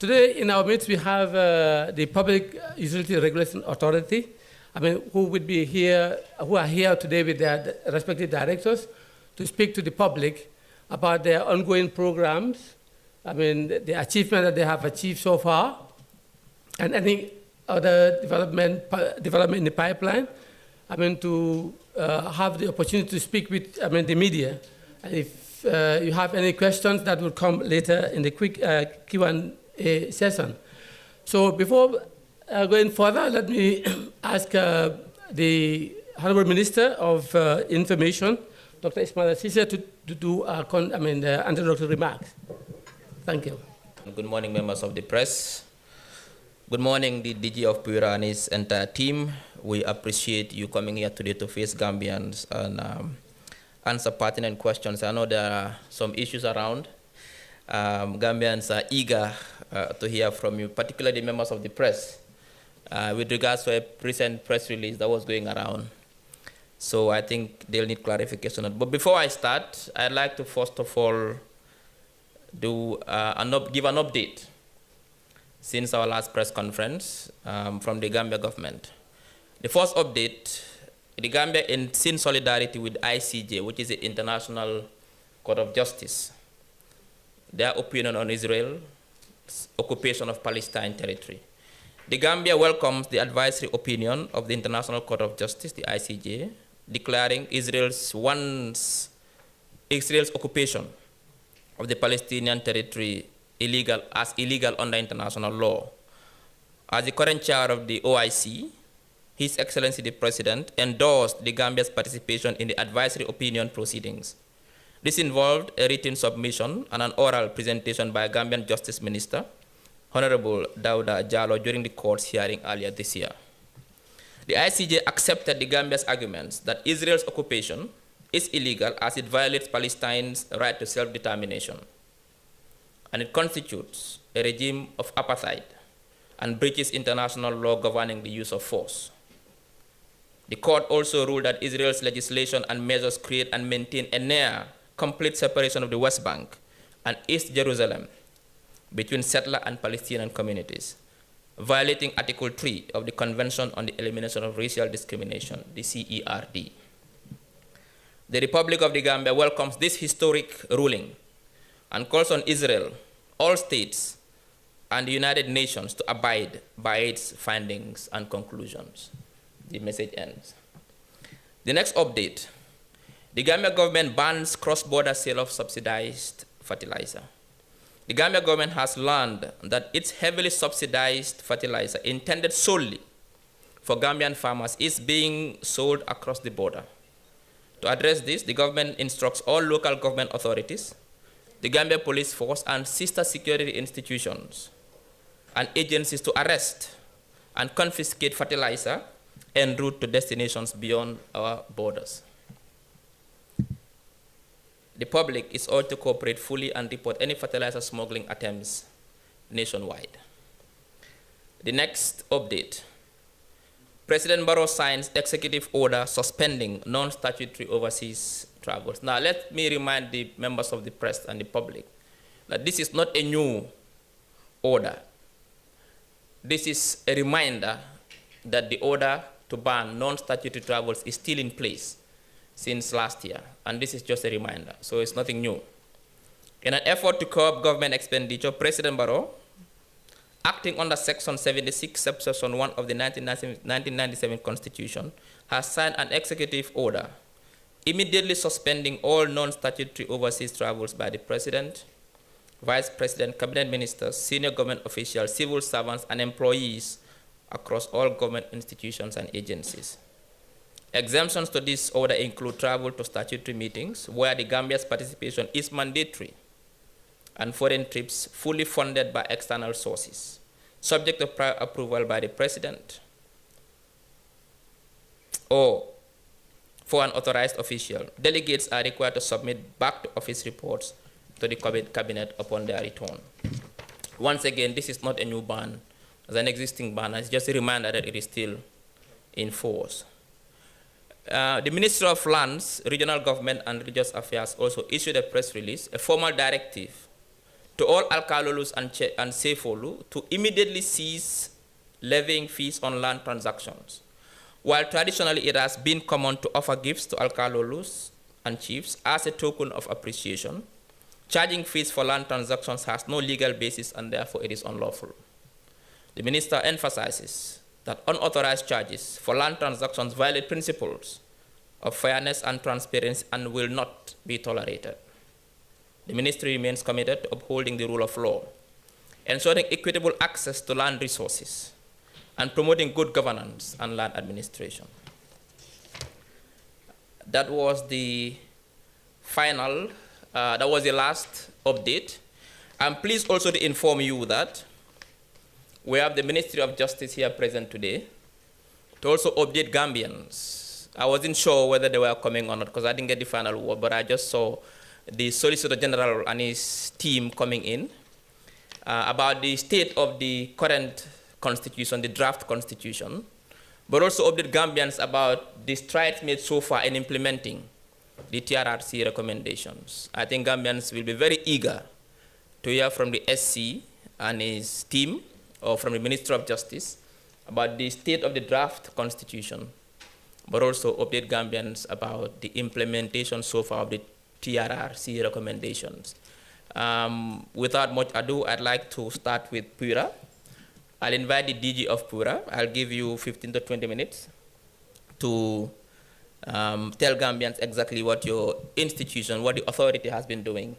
Today in our midst we have the Public Utility Regulation Authority, who are here today with their respective directors to speak to the public about their ongoing programs, the achievement that they have achieved so far, and any other development in the pipeline. To have the opportunity to speak with the media. And if you have any questions, that will come later in the quick Q&A session. So before going further, let me ask the Honorable Minister of Information, Dr. Ismail Sise, to do the introductory remarks. Thank you. Good morning, members of the press. Good morning, the DG of KORA and his entire team. We appreciate you coming here today to face Gambians and answer pertinent questions. I know there are some issues around. Gambians are eager to hear from you, particularly members of the press, with regards to a recent press release that was going around. So I think they'll need clarification. But before I start, I'd like to first of all give an update since our last press conference from the Gambia government. The first update, the Gambia in solidarity with ICJ, which is the International Court of Justice, their opinion on Israel's occupation of Palestine territory. The Gambia welcomes the advisory opinion of the International Court of Justice, the ICJ, declaring Israel's occupation of the Palestinian territory illegal under international law. As the current chair of the OIC, His Excellency the President endorsed the Gambia's participation in the advisory opinion proceedings. This involved a written submission and an oral presentation by Gambian Justice Minister, Honorable Dauda Jallow, during the court's hearing earlier this year. The ICJ accepted the Gambia's arguments that Israel's occupation is illegal as it violates Palestine's right to self-determination, and it constitutes a regime of apartheid and breaches international law governing the use of force. The court also ruled that Israel's legislation and measures create and maintain a near complete separation of the West Bank and East Jerusalem between settler and Palestinian communities, violating Article 3 of the Convention on the Elimination of Racial Discrimination, the CERD. The Republic of the Gambia welcomes this historic ruling and calls on Israel, all states, and the United Nations to abide by its findings and conclusions. The message ends. The next update. The Gambia government bans cross-border sale of subsidized fertilizer. The Gambia government has learned that its heavily subsidized fertilizer intended solely for Gambian farmers is being sold across the border. To address this, the government instructs all local government authorities, the Gambia Police Force, and sister security institutions and agencies to arrest and confiscate fertilizer en route to destinations beyond our borders. The public is urged to cooperate fully and report any fertilizer smuggling attempts nationwide. The next update. President Barrow signs executive order suspending non-statutory overseas travels. Now, let me remind the members of the press and the public that this is not a new order. This is a reminder that the order to ban non-statutory travels is still in place since last year, and this is just a reminder, so it's nothing new. In an effort to curb government expenditure, President Barrow, acting under Section 76, subsection 1 of the 1997 Constitution, has signed an executive order immediately suspending all non-statutory overseas travels by the President, Vice President, Cabinet Ministers, senior government officials, civil servants, and employees across all government institutions and agencies. Exemptions to this order include travel to statutory meetings where the Gambia's participation is mandatory, and foreign trips fully funded by external sources, subject to prior approval by the President or for an authorized official. Delegates are required to submit back to office reports to the Cabinet upon their return. Once again, this is not a new ban. It's an existing ban. It's just a reminder that it is still in force. The Ministry of Lands, Regional Government and Religious Affairs also issued a press release, a formal directive to all alkalolus and sefolu to immediately cease levying fees on land transactions. While traditionally it has been common to offer gifts to alkalolus and chiefs as a token of appreciation, charging fees for land transactions has no legal basis and therefore it is unlawful. The minister emphasizes that unauthorized charges for land transactions violate principles of fairness and transparency and will not be tolerated. The ministry remains committed to upholding the rule of law, ensuring equitable access to land resources, and promoting good governance and land administration. That was the final, that was the last update. I'm pleased also to inform you that we have the Ministry of Justice here present today to also update Gambians. I wasn't sure whether they were coming or not because I didn't get the final word, but I just saw the Solicitor General and his team coming in about the state of the current constitution, the draft constitution, but also update Gambians about the strides made so far in implementing the TRRC recommendations. I think Gambians will be very eager to hear from the SC and his team, or from the Minister of Justice, about the state of the draft constitution, but also update Gambians about the implementation so far of the TRRC recommendations. Without much ado, I'd like to start with Pura. I'll invite the DG of Pura. I'll give you 15 to 20 minutes to tell Gambians exactly what your institution, what the authority has been doing,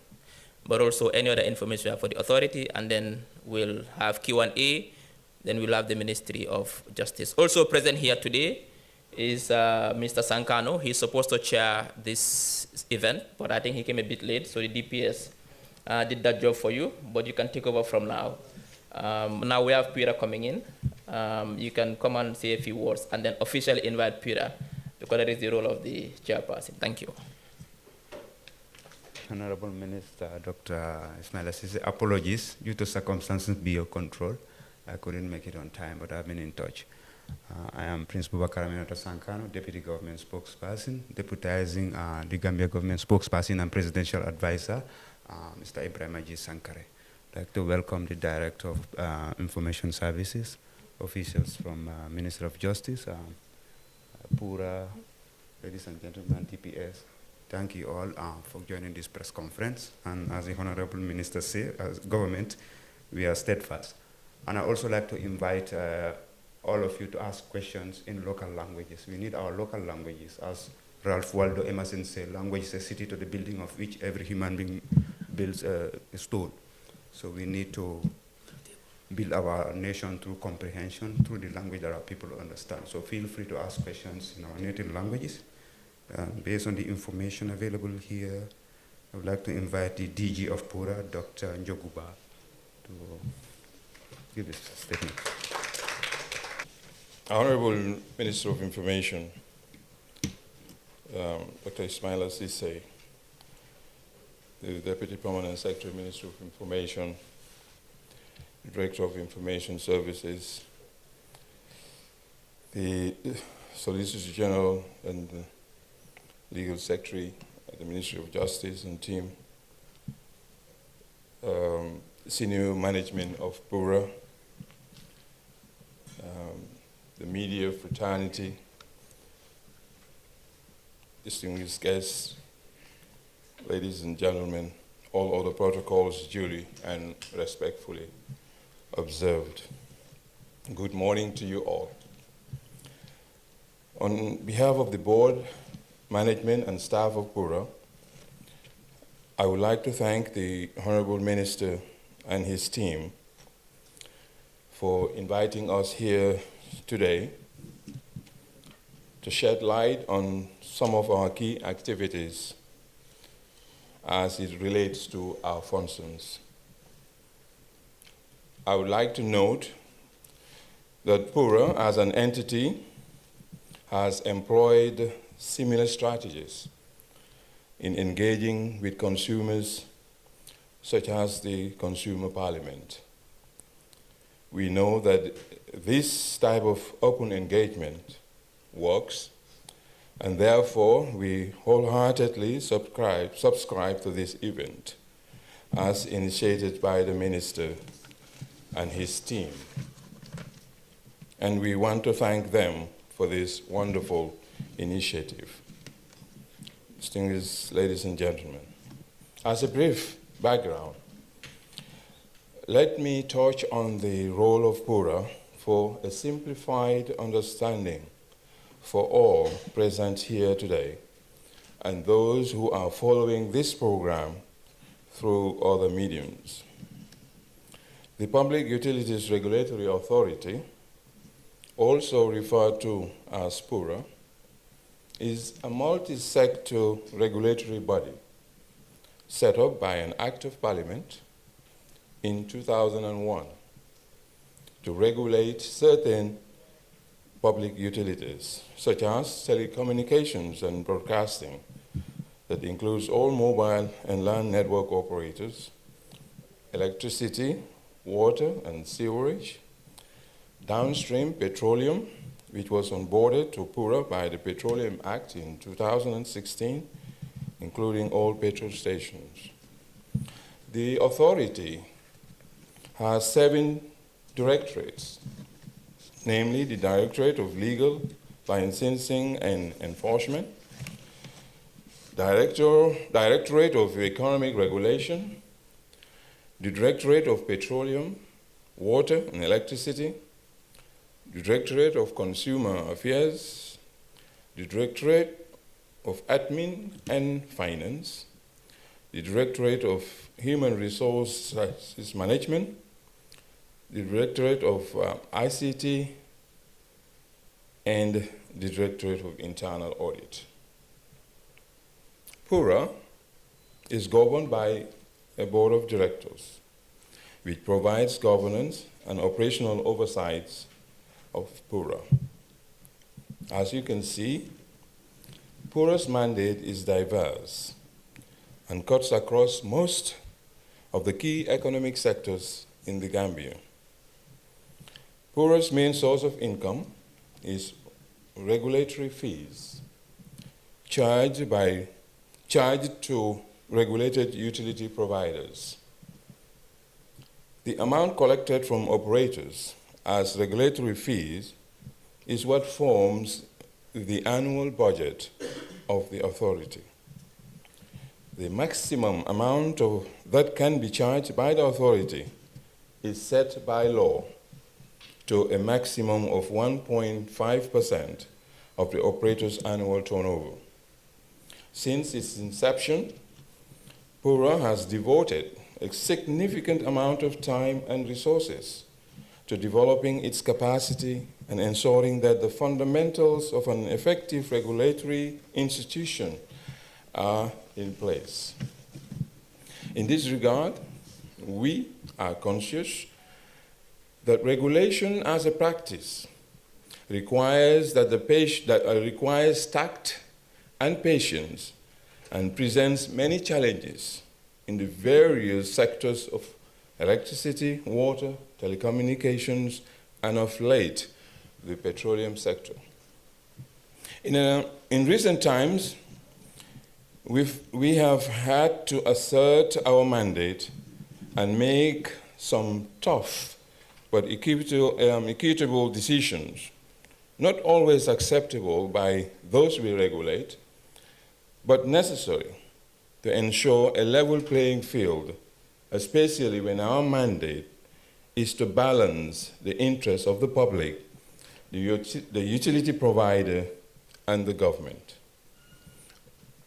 but also any other information you have for the authority, and then we'll have Q&A, then we'll have the Ministry of Justice. Also present here today is Mr. Sankano. He's supposed to chair this event, but I think he came a bit late, so the DPS did that job for you, but you can take over from now. Now we have Pura coming in. You can come and say a few words, and then officially invite Pura, because that is the role of the chairperson. Thank you. Honorable Minister, Dr. Ismail Assisi, apologies due to circumstances beyond control. I couldn't make it on time, but I've been in touch. I am Prince Boubacar Aminata Sankano, Deputy Government Spokesperson, deputizing the Gambia Government Spokesperson and Presidential Advisor, Mr. Ibrahim Aji Sankare. I'd like to welcome the Director of Information Services, officials from Ministry of Justice, Pura, ladies and gentlemen, DPS. Thank you all for joining this press conference. And as the Honorable Minister said, as government, we are steadfast. And I also like to invite all of you to ask questions in local languages. We need our local languages. As Ralph Waldo Emerson said, language is a city to the building of which every human being builds a stone. So we need to build our nation through comprehension, through the language that our people understand. So feel free to ask questions in our native languages. Based on the information available here, I would like to invite the DG of Pura, Dr. Njoguba, to give his statement. Honorable Minister of Information, Dr. Ismail Assisi, the Deputy Permanent Secretary, Minister of Information, Director of Information Services, the Solicitor General and the Legal Secretary at the Ministry of Justice and team, senior management of Pura, the media fraternity, distinguished guests, ladies and gentlemen, all other protocols duly and respectfully observed. Good morning to you all. On behalf of the board, management and staff of Pura, I would like to thank the Honorable Minister and his team for inviting us here today to shed light on some of our key activities as it relates to our functions. I would like to note that Pura, as an entity, has employed similar strategies in engaging with consumers, such as the Consumer Parliament. We know that this type of open engagement works, and therefore we wholeheartedly subscribe to this event as initiated by the minister and his team. And we want to thank them for this wonderful initiative. Distinguished ladies and gentlemen, as a brief background, let me touch on the role of KORA for a simplified understanding for all present here today and those who are following this program through other mediums. The Public Utilities Regulatory Authority, also referred to as KORA, is a multi-sector regulatory body set up by an Act of Parliament in 2001 to regulate certain public utilities, such as telecommunications and broadcasting, that includes all mobile and land network operators, electricity, water and sewerage, downstream petroleum, which was onboarded to KORA by the Petroleum Act in 2016, including all petrol stations. The authority has 7 directorates, namely the Directorate of Legal, Licensing and Enforcement, Directorate of Economic Regulation, the Directorate of Petroleum, Water and Electricity, the Directorate of Consumer Affairs, the Directorate of Admin and Finance, the Directorate of Human Resources Management, the Directorate of ICT, and the Directorate of Internal Audit. KORA is governed by a board of directors, which provides governance and operational oversight of KORA. As you can see, KORA's mandate is diverse and cuts across most of the key economic sectors in the Gambia. KORA's main source of income is regulatory fees charged to regulated utility providers. The amount collected from operators as regulatory fees is what forms the annual budget of the authority. The maximum amount that can be charged by the authority is set by law to a maximum of 1.5% of the operator's annual turnover. Since its inception, KORA has devoted a significant amount of time and resources to developing its capacity and ensuring that the fundamentals of an effective regulatory institution are in place. In this regard, we are conscious that regulation as a practice requires tact and patience and presents many challenges in the various sectors of electricity, water, telecommunications, and of late, the petroleum sector. In recent times, we have had to assert our mandate and make some tough but equitable decisions, not always acceptable by those we regulate, but necessary to ensure a level playing field, especially when our mandate is to balance the interests of the public, the utility provider, and the government.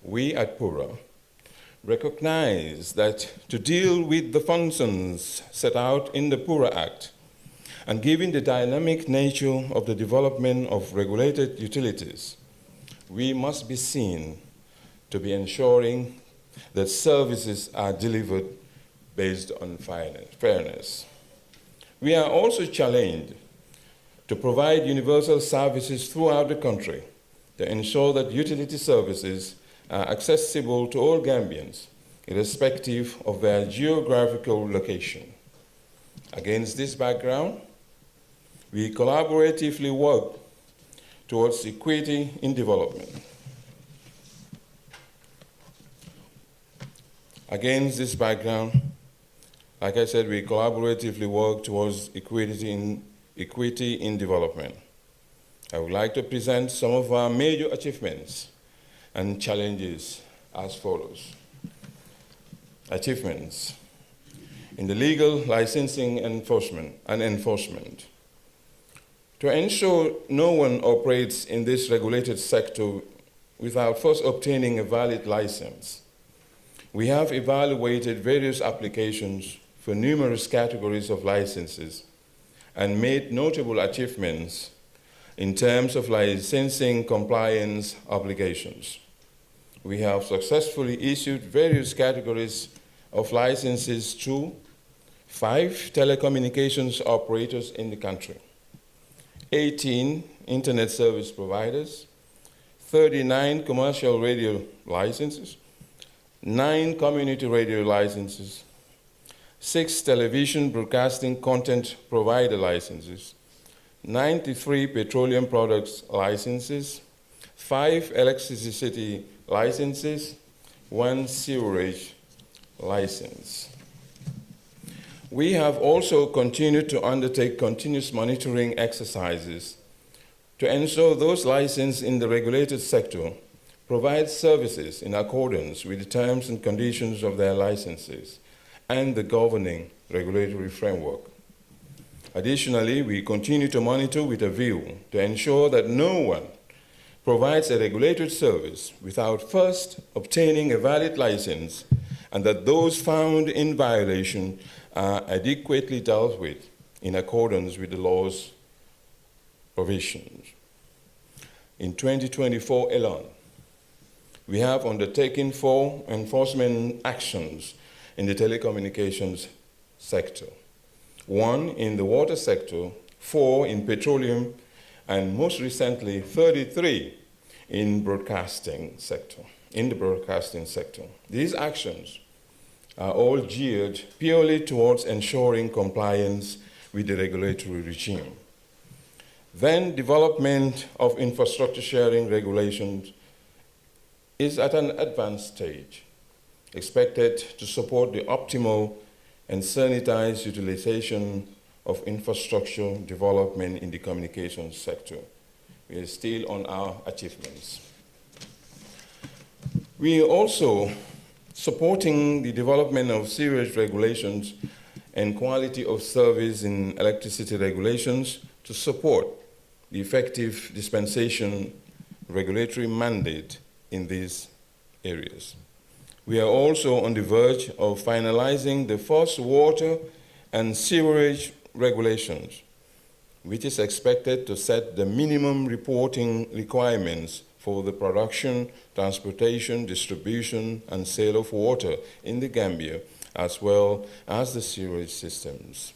We at KORA recognize that to deal with the functions set out in the KORA Act, and given the dynamic nature of the development of regulated utilities, we must be seen to be ensuring that services are delivered based on fairness. We are also challenged to provide universal services throughout the country to ensure that utility services are accessible to all Gambians, irrespective of their geographical location. Against this background, we collaboratively work towards equity in development. Against this background, Like I said, we collaboratively work towards equity in development. I would like to present some of our major achievements and challenges as follows. Achievements in the legal licensing enforcement. To ensure no one operates in this regulated sector without first obtaining a valid license, we have evaluated various applications for numerous categories of licenses and made notable achievements in terms of licensing compliance obligations. We have successfully issued various categories of licenses to 5 telecommunications operators in the country, 18 internet service providers, 39 commercial radio licenses, 9 community radio licenses, 6 television broadcasting content provider licenses, 93 petroleum products licenses, 5 electricity licenses, 1 sewerage license. We have also continued to undertake continuous monitoring exercises to ensure those licensed in the regulated sector provide services in accordance with the terms and conditions of their licenses and the governing regulatory framework. Additionally, we continue to monitor with a view to ensure that no one provides a regulated service without first obtaining a valid license, and that those found in violation are adequately dealt with in accordance with the law's provisions. In 2024 alone, we have undertaken 4 enforcement actions in the telecommunications sector, 1 in the water sector, 4 in petroleum, and most recently 33 in the broadcasting sector. These actions are all geared purely towards ensuring compliance with the regulatory regime. Then development of infrastructure sharing regulations is at an advanced stage, expected to support the optimal and sanitized utilization of infrastructure development in the communications sector. We are still on our achievements. We are also supporting the development of serious regulations and quality of service in electricity regulations to support the effective dispensation regulatory mandate in these areas. We are also on the verge of finalizing the first water and sewerage regulations, which is expected to set the minimum reporting requirements for the production, transportation, distribution, and sale of water in the Gambia, as well as the sewerage systems.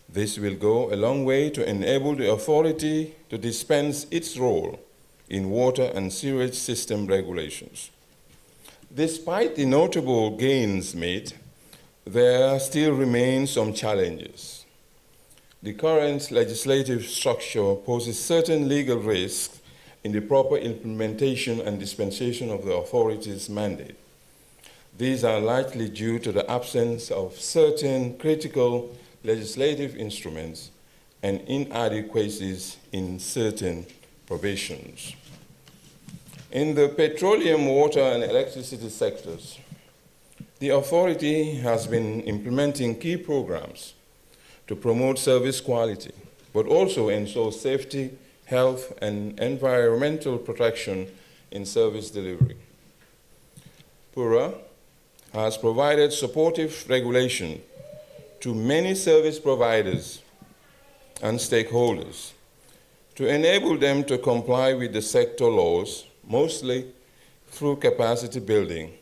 This will go a long way to enable the authority to dispense its role in water and sewerage system regulations. Despite the notable gains made, there still remain some challenges. The current legislative structure poses certain legal risks in the proper implementation and dispensation of the authority's mandate. These are largely due to the absence of certain critical legislative instruments and inadequacies in certain provisions. In the petroleum, water, and electricity sectors, the authority has been implementing key programs to promote service quality, but also ensure safety, health, and environmental protection in service delivery. KORA has provided supportive regulation to many service providers and stakeholders to enable them to comply with the sector laws, mostly through capacity building.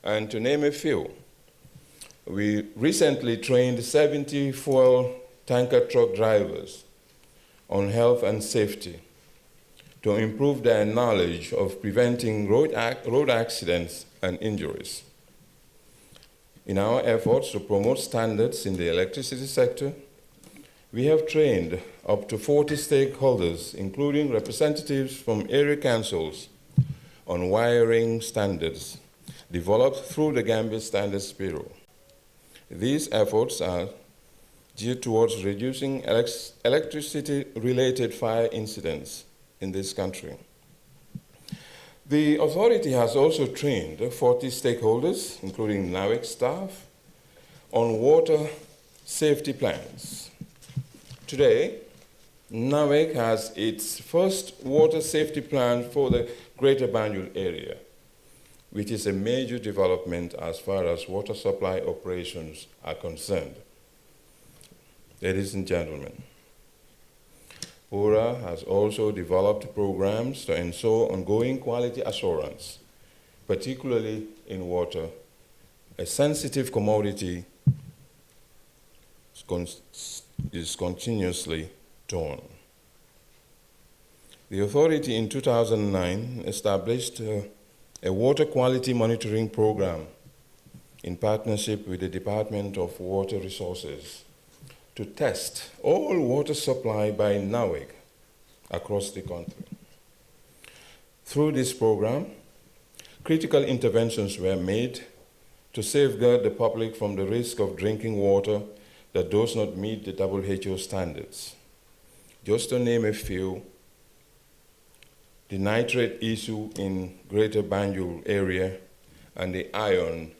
And to name a few, we recently trained 70 fuel tanker truck drivers on health and safety to improve their knowledge of preventing road accidents and injuries. In our efforts to promote standards in the electricity sector, we have trained up to 40 stakeholders, including representatives from area councils, on wiring standards developed through the Gambia Standards Bureau. These efforts are geared towards reducing electricity-related fire incidents in this country. The authority has also trained 40 stakeholders, including NAWEC staff, on water safety plans. Today, NAWEC has its first water safety plan for the Greater Banjul area, which is a major development as far as water supply operations are concerned. Ladies and gentlemen, KORA has also developed programs to ensure ongoing quality assurance, particularly in water, a sensitive commodity is continuously torn. The authority in 2009 established a water quality monitoring program in partnership with the Department of Water Resources to test all water supply by NAWEC across the country. Through this program, critical interventions were made to safeguard the public from the risk of drinking water that does not meet the WHO standards. Just to name a few, the nitrate issue in Greater Banjul area and the iron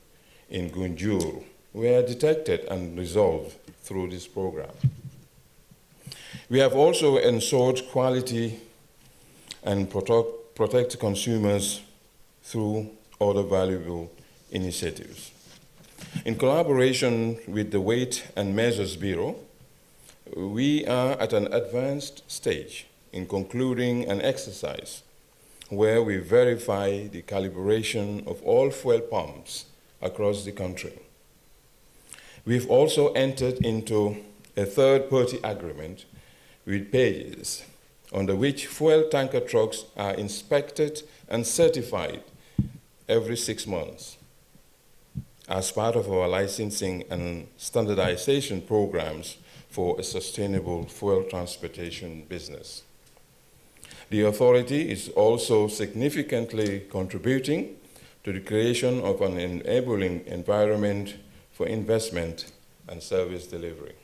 in Gunjur were detected and resolved through this program. We have also ensured quality and protect consumers through other valuable initiatives. In collaboration with the Weight and Measures Bureau, we are at an advanced stage in concluding an exercise where we verify the calibration of all fuel pumps across the country. We've also entered into a third-party agreement with Pages, under which fuel tanker trucks are inspected and certified every 6 months as part of our licensing and standardization programs for a sustainable fuel transportation business. The authority is also significantly contributing to the creation of an enabling environment for investment and service delivery.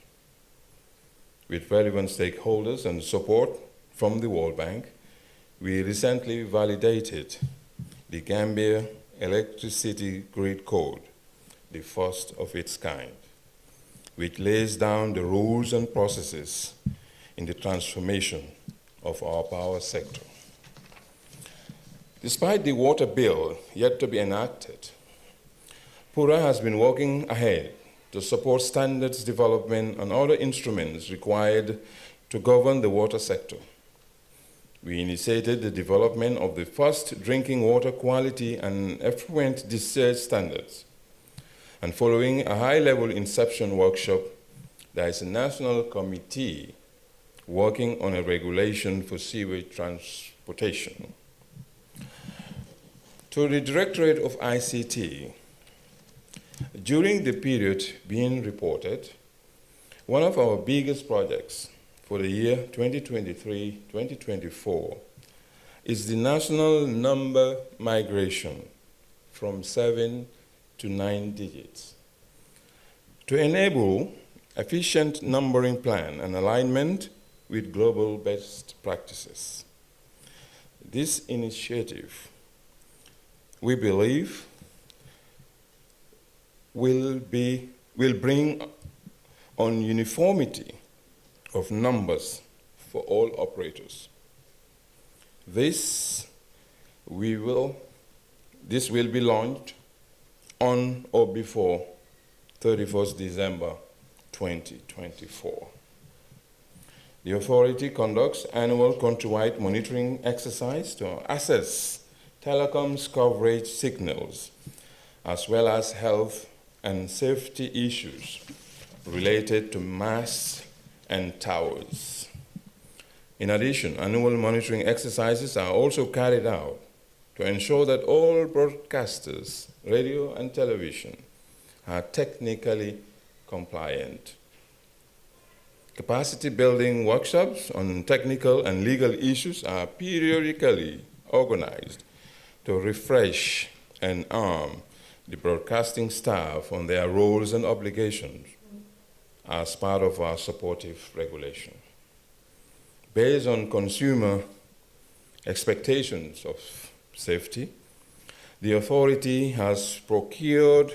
With relevant stakeholders and support from the World Bank, we recently validated the Gambia Electricity Grid Code, the first of its kind, which lays down the rules and processes in the transformation of our power sector. Despite the water bill yet to be enacted, KORA has been working ahead to support standards development and other instruments required to govern the water sector. We initiated the development of the first drinking water quality and effluent discharge standards. And following a high-level inception workshop, there is a national committee working on a regulation for sewage transportation. To the Directorate of ICT, during the period being reported, one of our biggest projects for the year 2023-2024 is the national number migration from 7 to 9 digits. To enable efficient numbering plan and alignment with global best practices. This initiative, we believe, will bring on uniformity of numbers for all operators. This will be launched on or before 31st December 2024. The authority conducts annual countrywide monitoring exercise to assess telecoms coverage signals, as well as health and safety issues related to masts and towers. In addition, annual monitoring exercises are also carried out to ensure that all broadcasters, radio and television, are technically compliant. Capacity building workshops on technical and legal issues are periodically organized to refresh and arm the broadcasting staff on their roles and obligations as part of our supportive regulation. Based on consumer expectations of safety, the authority has procured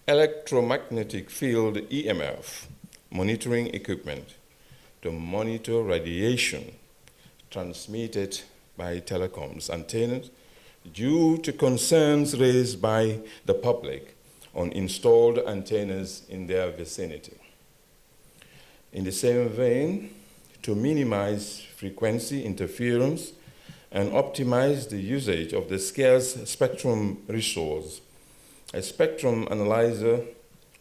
electromagnetic field EMF monitoring equipment to monitor radiation transmitted by telecoms antennas due to concerns raised by the public on installed antennas in their vicinity. In the same vein, to minimize frequency interference and optimize the usage of the scarce spectrum resource, a spectrum analyzer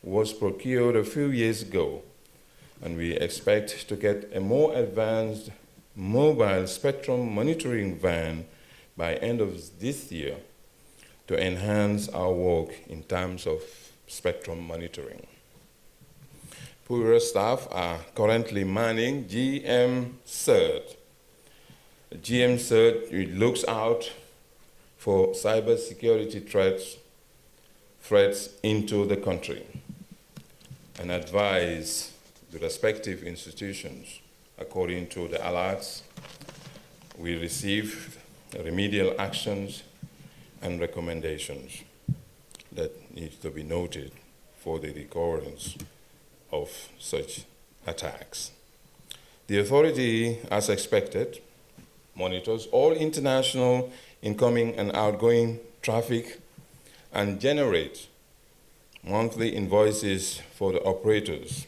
was procured a few years ago, and we expect to get a more advanced mobile spectrum monitoring van by end of this year to enhance our work in terms of spectrum monitoring. PURA staff are currently manning GM CERT. GM CERT looks out for cybersecurity threats into the country and advise the respective institutions according to the alerts we receive, remedial actions and recommendations that need to be noted for the recurrence of such attacks. The authority, as expected, monitors all international incoming and outgoing traffic and generates monthly invoices for the operators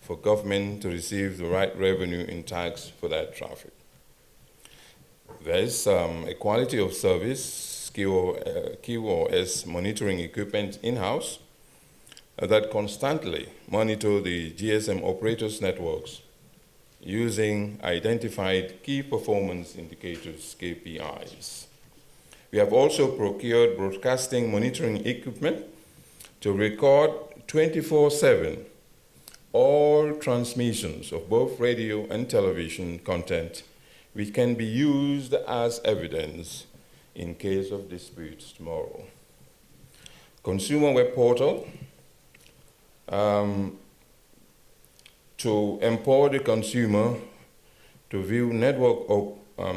for government to receive the right revenue in tax for that traffic. There is a quality of service QoS monitoring equipment in-house that constantly monitor the GSM operators' networks using identified key performance indicators, KPIs. We have also procured broadcasting monitoring equipment to record 24/7 all transmissions of both radio and television content, which can be used as evidence in case of disputes tomorrow. Consumer web portal to empower the consumer to view network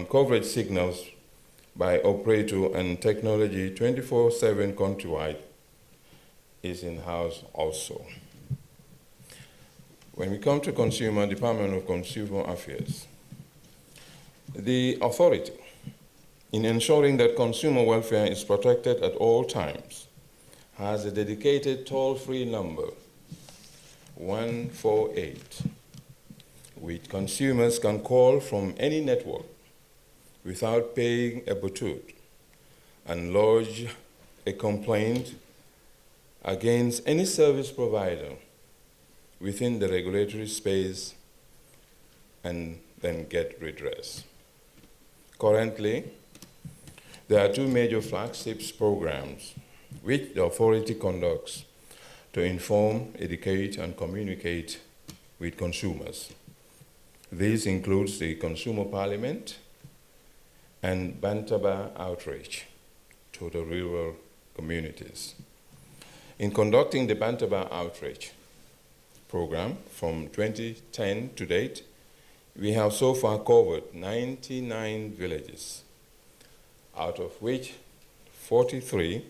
coverage signals by operator and technology 24/7 countrywide is in-house also. When we come to Consumer, Department of Consumer Affairs, the authority, in ensuring that consumer welfare is protected at all times, has a dedicated toll-free number, 148, which consumers can call from any network without paying a butut and lodge a complaint against any service provider within the regulatory space and then get redress. Currently, there are two major flagships programs which the authority conducts to inform, educate, and communicate with consumers. These includes the Consumer Parliament and Bantaba outreach to the rural communities. In conducting the Bantaba outreach program from 2010 to date, we have so far covered 99 villages, out of which 43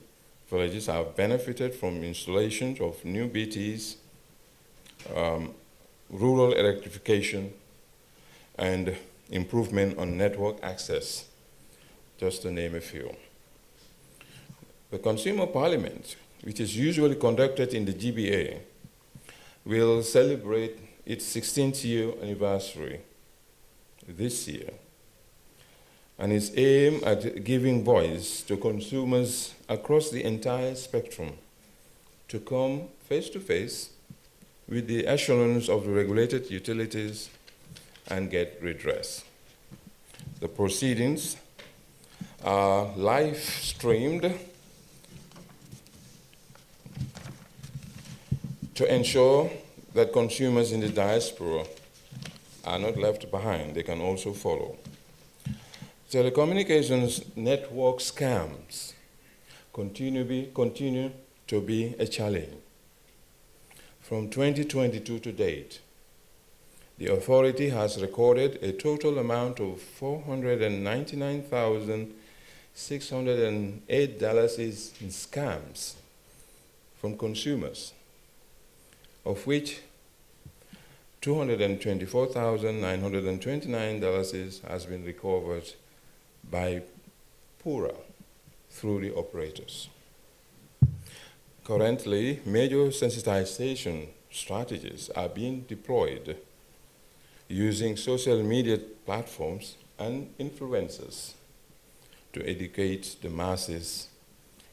villages have benefited from installation of new BTs, rural electrification, and improvement on network access, just to name a few. The Consumer Parliament, which is usually conducted in the GBA, will celebrate its 16th year anniversary this year, and is aimed at giving voice to consumers across the entire spectrum to come face to face with the echelons of the regulated utilities and get redress. The proceedings are live streamed to ensure that consumers in the diaspora are not left behind. They can also follow. Telecommunications network scams continue to be a challenge. From 2022 to date, the authority has recorded a total amount of $499,608 in scams from consumers, of which $224,929 has been recovered by KORA through the operators. Currently, major sensitization strategies are being deployed using social media platforms and influencers to educate the masses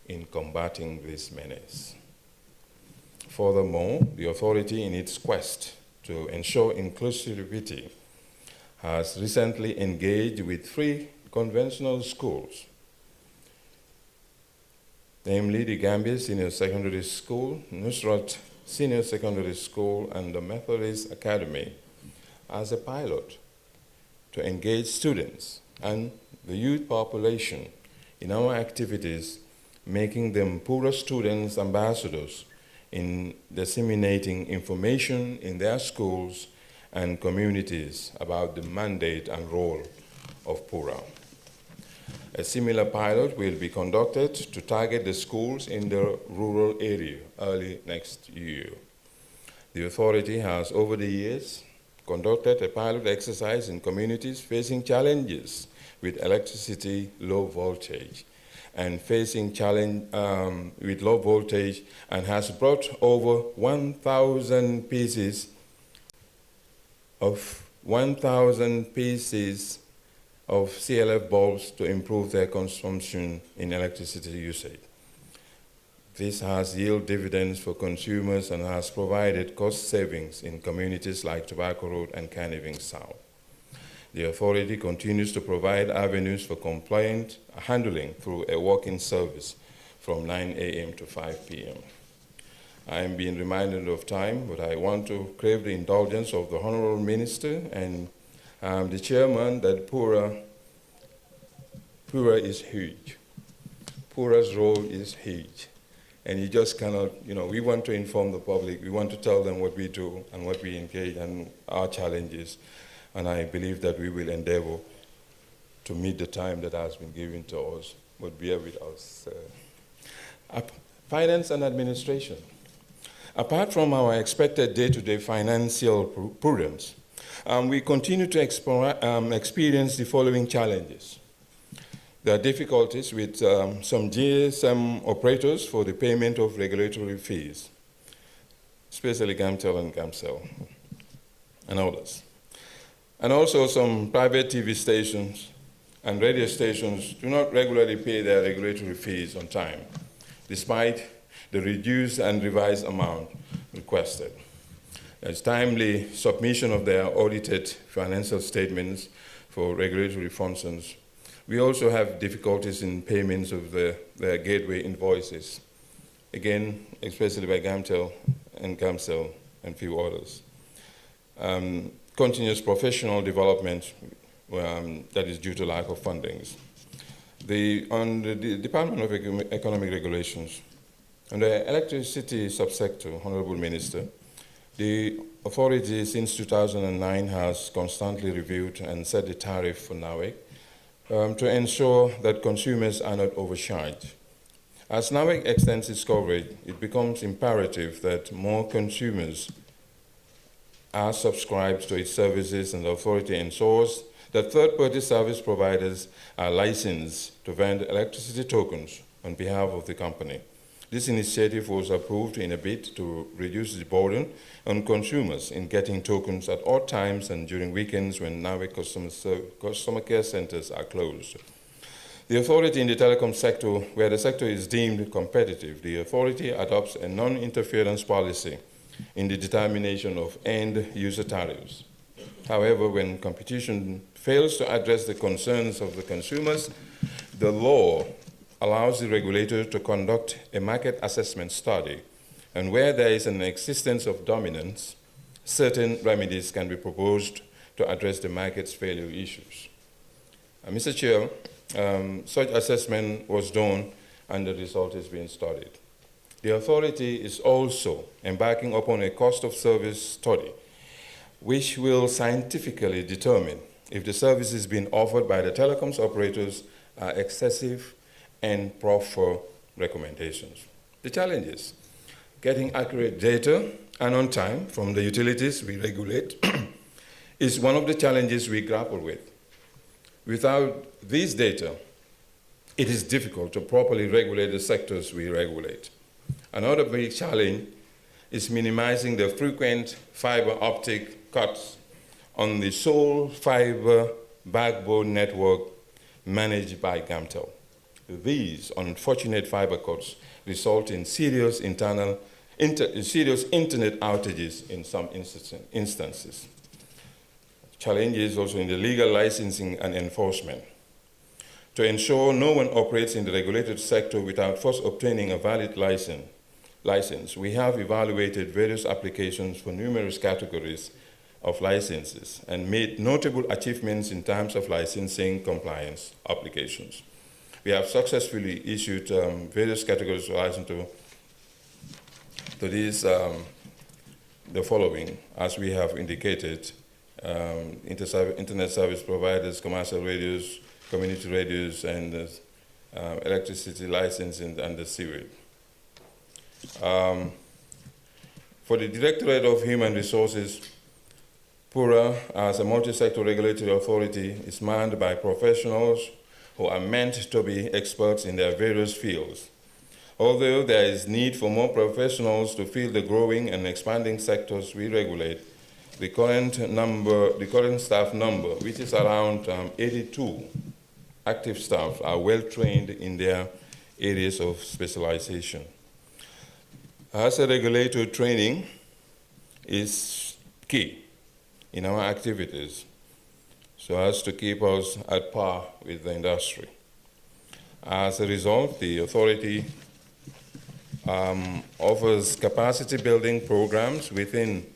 in combating this menace. Furthermore, the authority, in its quest to ensure inclusivity, has recently engaged with 3 conventional schools, namely the Gambia Senior Secondary School, Nusrat Senior Secondary School, and the Methodist Academy, as a pilot to engage students and the youth population in our activities, making them KORA students ambassadors in disseminating information in their schools and communities about the mandate and role of KORA. A similar pilot will be conducted to target the schools in the rural area early next year. The authority has, over the years, conducted a pilot exercise in communities facing challenges with electricity low voltage and facing challenge with low voltage, and has brought over 1,000 pieces of CLF bulbs to improve their consumption in electricity usage. This has yielded dividends for consumers and has provided cost savings in communities like Tobacco Road and Caniving South. The authority continues to provide avenues for complaint handling through a walk-in service from 9 a.m. to 5 p.m. I am being reminded of time, but I want to crave the indulgence of the Honorable Minister and the Chairman that KORA is huge. KORA's role is huge. And you just cannot, we want to inform the public, we want to tell them what we do and what we engage and our challenges. And I believe that we will endeavor to meet the time that has been given to us, but bear with us. Finance and administration. Apart from our expected day-to-day financial prudence, we continue to experience the following challenges. There are difficulties with some GSM operators for the payment of regulatory fees, especially GAMTEL and GAMCEL and others. And also some private TV stations and radio stations do not regularly pay their regulatory fees on time, despite the reduced and revised amount requested. There's timely submission of their audited financial statements for regulatory functions. We also have difficulties in payments of their gateway invoices, again, especially by GAMTEL and GAMCEL and few others. Continuous professional development that is due to lack of fundings. On the Department of Economic Regulations, on the electricity subsector, Honorable Minister, the authority since 2009 has constantly reviewed and set the tariff for NAWEC to ensure that consumers are not overcharged. As NAWEC extends its coverage, it becomes imperative that more consumers are subscribed to its services, and the authority ensures that third-party service providers are licensed to vend electricity tokens on behalf of the company. This initiative was approved in a bid to reduce the burden on consumers in getting tokens at odd times and during weekends when NAWEC customer care centers are closed. The authority in the telecom sector, where the sector is deemed competitive, the authority adopts a non-interference policy in the determination of end-user tariffs. However, when competition fails to address the concerns of the consumers, the law allows the regulator to conduct a market assessment study, and where there is an existence of dominance, certain remedies can be proposed to address the market's failure issues. Mr. Chair, such assessment was done and the result is being studied. The authority is also embarking upon a cost of service study, which will scientifically determine if the services being offered by the telecoms operators are excessive and proffer recommendations. The challenges: getting accurate data and on time from the utilities we regulate is one of the challenges we grapple with. Without these data, it is difficult to properly regulate the sectors we regulate. Another big challenge is minimizing the frequent fiber optic cuts on the sole fiber backbone network managed by Gamtel. These unfortunate fiber cuts result in serious internet outages in some instances. Challenges also in the legal licensing and enforcement. To ensure no one operates in the regulated sector without first obtaining a valid license, we have evaluated various applications for numerous categories of licenses and made notable achievements in terms of licensing compliance applications. We have successfully issued various categories of license to these, the following, as we have indicated: internet service providers, commercial radios, community radios, and electricity licensing and the sewerage. For the Directorate of Human Resources, KORA, as a multi-sector regulatory authority, is manned by professionals who are meant to be experts in their various fields. Although there is need for more professionals to fill the growing and expanding sectors we regulate, the current staff number, which is around 82 active staff, are well trained in their areas of specialization. As a regulator, training is key in our activities so as to keep us at par with the industry. As a result, the authority offers capacity building programs within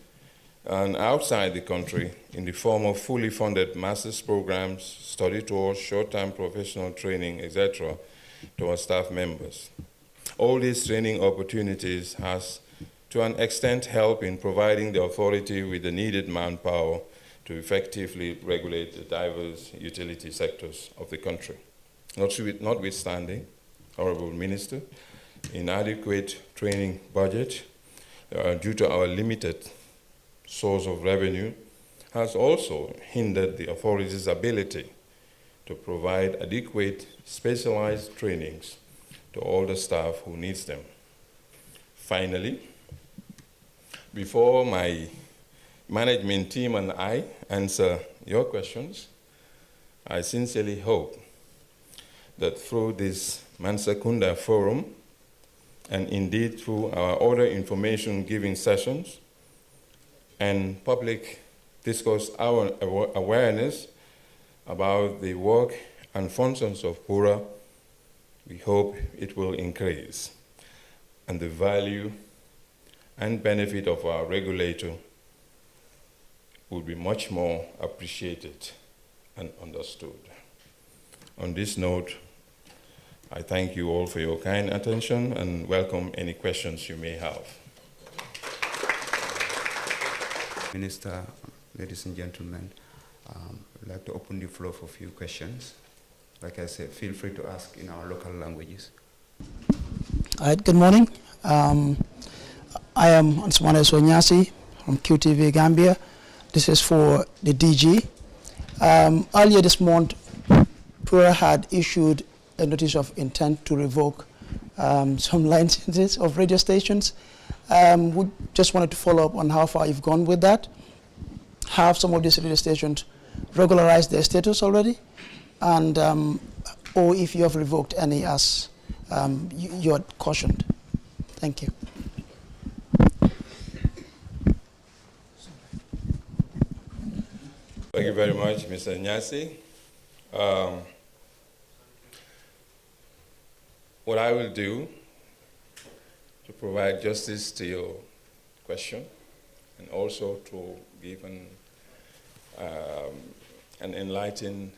and outside the country in the form of fully funded master's programs, study tours, short-term professional training, etc., to our staff members. All these training opportunities has, to an extent, helped in providing the authority with the needed manpower to effectively regulate the diverse utility sectors of the country. Notwithstanding, Honorable Minister, inadequate training budget due to our limited source of revenue has also hindered the authority's ability to provide adequate specialized trainings to all the staff who needs them. Finally, before my management team and I answer your questions, I sincerely hope that through this Mansakunda Forum, and indeed through our other information giving sessions and public discourse awareness about the work and functions of KORA, we hope it will increase, and the value and benefit of our regulator will be much more appreciated and understood. On this note, I thank you all for your kind attention and welcome any questions you may have. Minister, ladies and gentlemen, I'd like to open the floor for a few questions. Like I said, feel free to ask in our local languages. All right, good morning. I am Ansumane Sonyasi from QTV Gambia. This is for the DG. Earlier this month, KORA had issued a notice of intent to revoke some licenses of radio stations. We just wanted to follow up on how far you've gone with that. Have some of these radio stations regularized their status already? And, or if you have revoked any as you had cautioned. Thank you. Thank you very much, Mr. Nyasi. What I will do to provide justice to your question and also to give an enlightened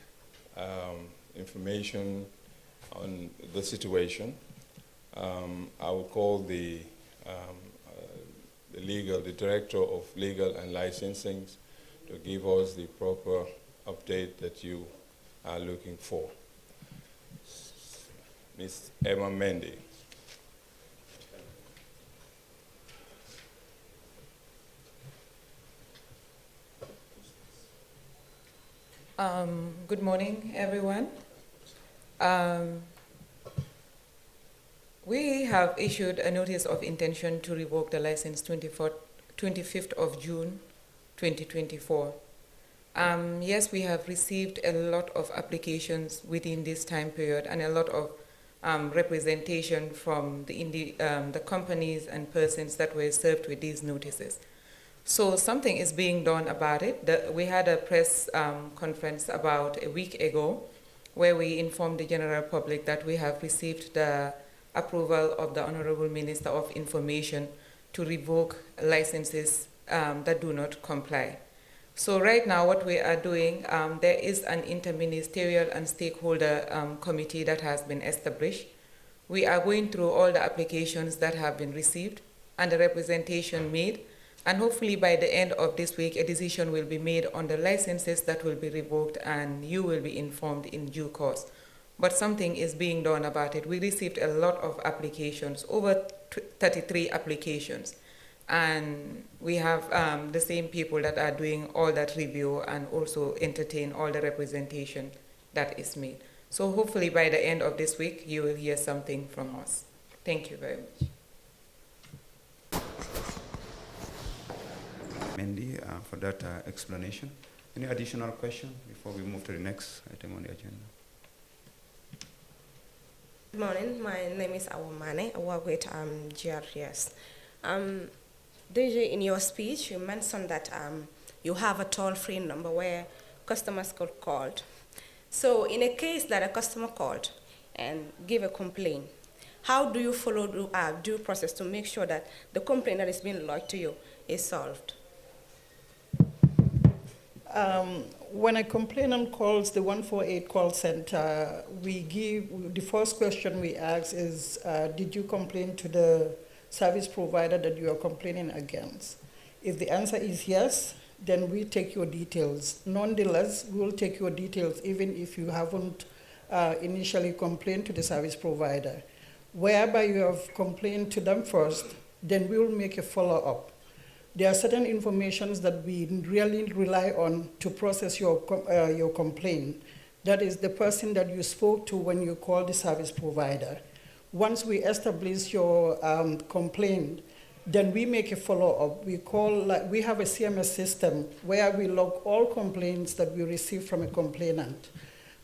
information on the situation, I will call the director of legal and licensing to give us the proper update that you are looking for. Ms. Emma Mendy. Good morning, everyone. We have issued a notice of intention to revoke the license 25th of June 2024. Yes, we have received a lot of applications within this time period and a lot of representation from the companies and persons that were served with these notices. So something is being done about it. We had a press conference about a week ago where we informed the general public that we have received the approval of the Honorable Minister of Information to revoke licenses that do not comply. So right now what we are doing, there is an interministerial and stakeholder committee that has been established. We are going through all the applications that have been received and the representation made, and hopefully by the end of this week a decision will be made on the licenses that will be revoked and you will be informed in due course. But something is being done about it. We received a lot of applications, over 33 applications. And we have the same people that are doing all that review and also entertain all the representation that is made. So hopefully by the end of this week, you will hear something from us. Thank you very much. Mendy, for that explanation. Any additional question before we move to the next item on the agenda? Good morning. My name is Awamane. I work with GRTS. DJ, in your speech, you mentioned that you have a toll-free number where customers could call. So in a case that a customer called and give a complaint, how do you follow the due process to make sure that the complaint that is being lodged to you is solved? When a complainant calls the 148 call center, the first question we ask is, did you complain to the service provider that you are complaining against? If the answer is yes, then we take your details. Nonetheless, we will take your details even if you haven't initially complained to the service provider. Whereby you have complained to them first, then we will make a follow-up. There are certain informations that we really rely on to process your complaint. That is the person that you spoke to when you called the service provider. Once we establish your complaint, then we make a follow-up. We have a CMS system where we log all complaints that we receive from a complainant.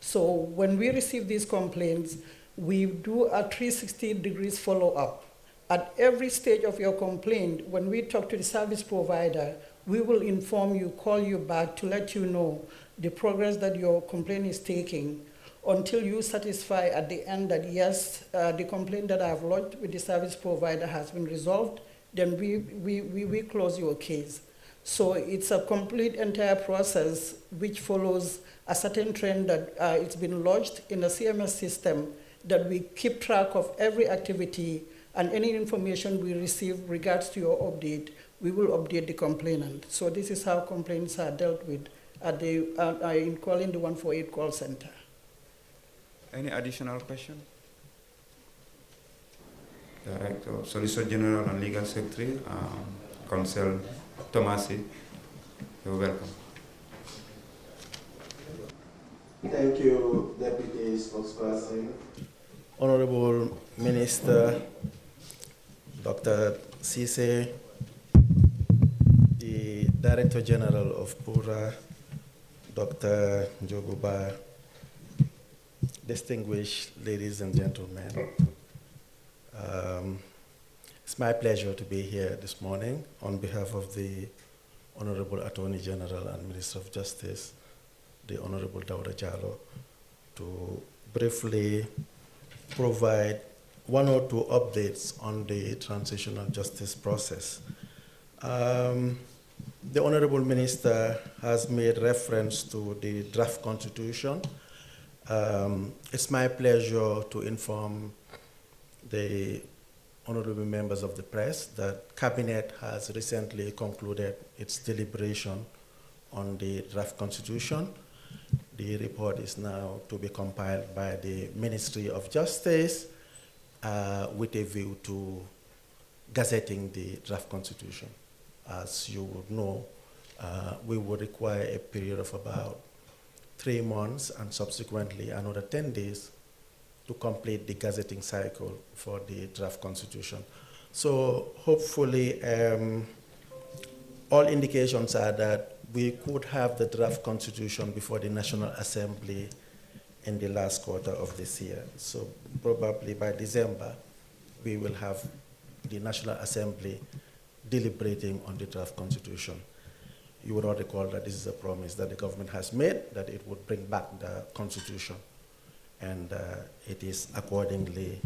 So when we receive these complaints, we do a 360 degrees follow-up. At every stage of your complaint, when we talk to the service provider, we will inform you, call you back to let you know the progress that your complaint is taking until you satisfy at the end that yes, the complaint that I have lodged with the service provider has been resolved, then we close your case. So it's a complete entire process which follows a certain trend that it's been lodged in the CMS system, that we keep track of every activity and any information we receive regards to your update, we will update the complainant. So this is how complaints are dealt with at in calling the 148 call center. Any additional question? Director, Solicitor General and Legal Secretary, Counsel Tomasi, you're welcome. Thank you, Deputy Spokesperson. Honorable Minister, Dr. Cisse, the Director General of KORA, Dr. Joguba, distinguished ladies and gentlemen. It's my pleasure to be here this morning on behalf of the Honorable Attorney General and Minister of Justice, the Honorable Dauda Jallow, to briefly provide one or two updates on the transitional justice process. The Honorable Minister has made reference to the draft constitution. It's my pleasure to inform the honorable members of the press that Cabinet has recently concluded its deliberation on the draft constitution. The report is now to be compiled by the Ministry of Justice with a view to gazetting the draft constitution. As you would know, we would require a period of about 3 months and subsequently another 10 days to complete the gazetting cycle for the draft constitution. So hopefully all indications are that we could have the draft constitution before the National Assembly in the last quarter of this year. So probably by December, we will have the National Assembly deliberating on the draft constitution. You would all recall that this is a promise that the government has made, that it would bring back the constitution. And it has accordingly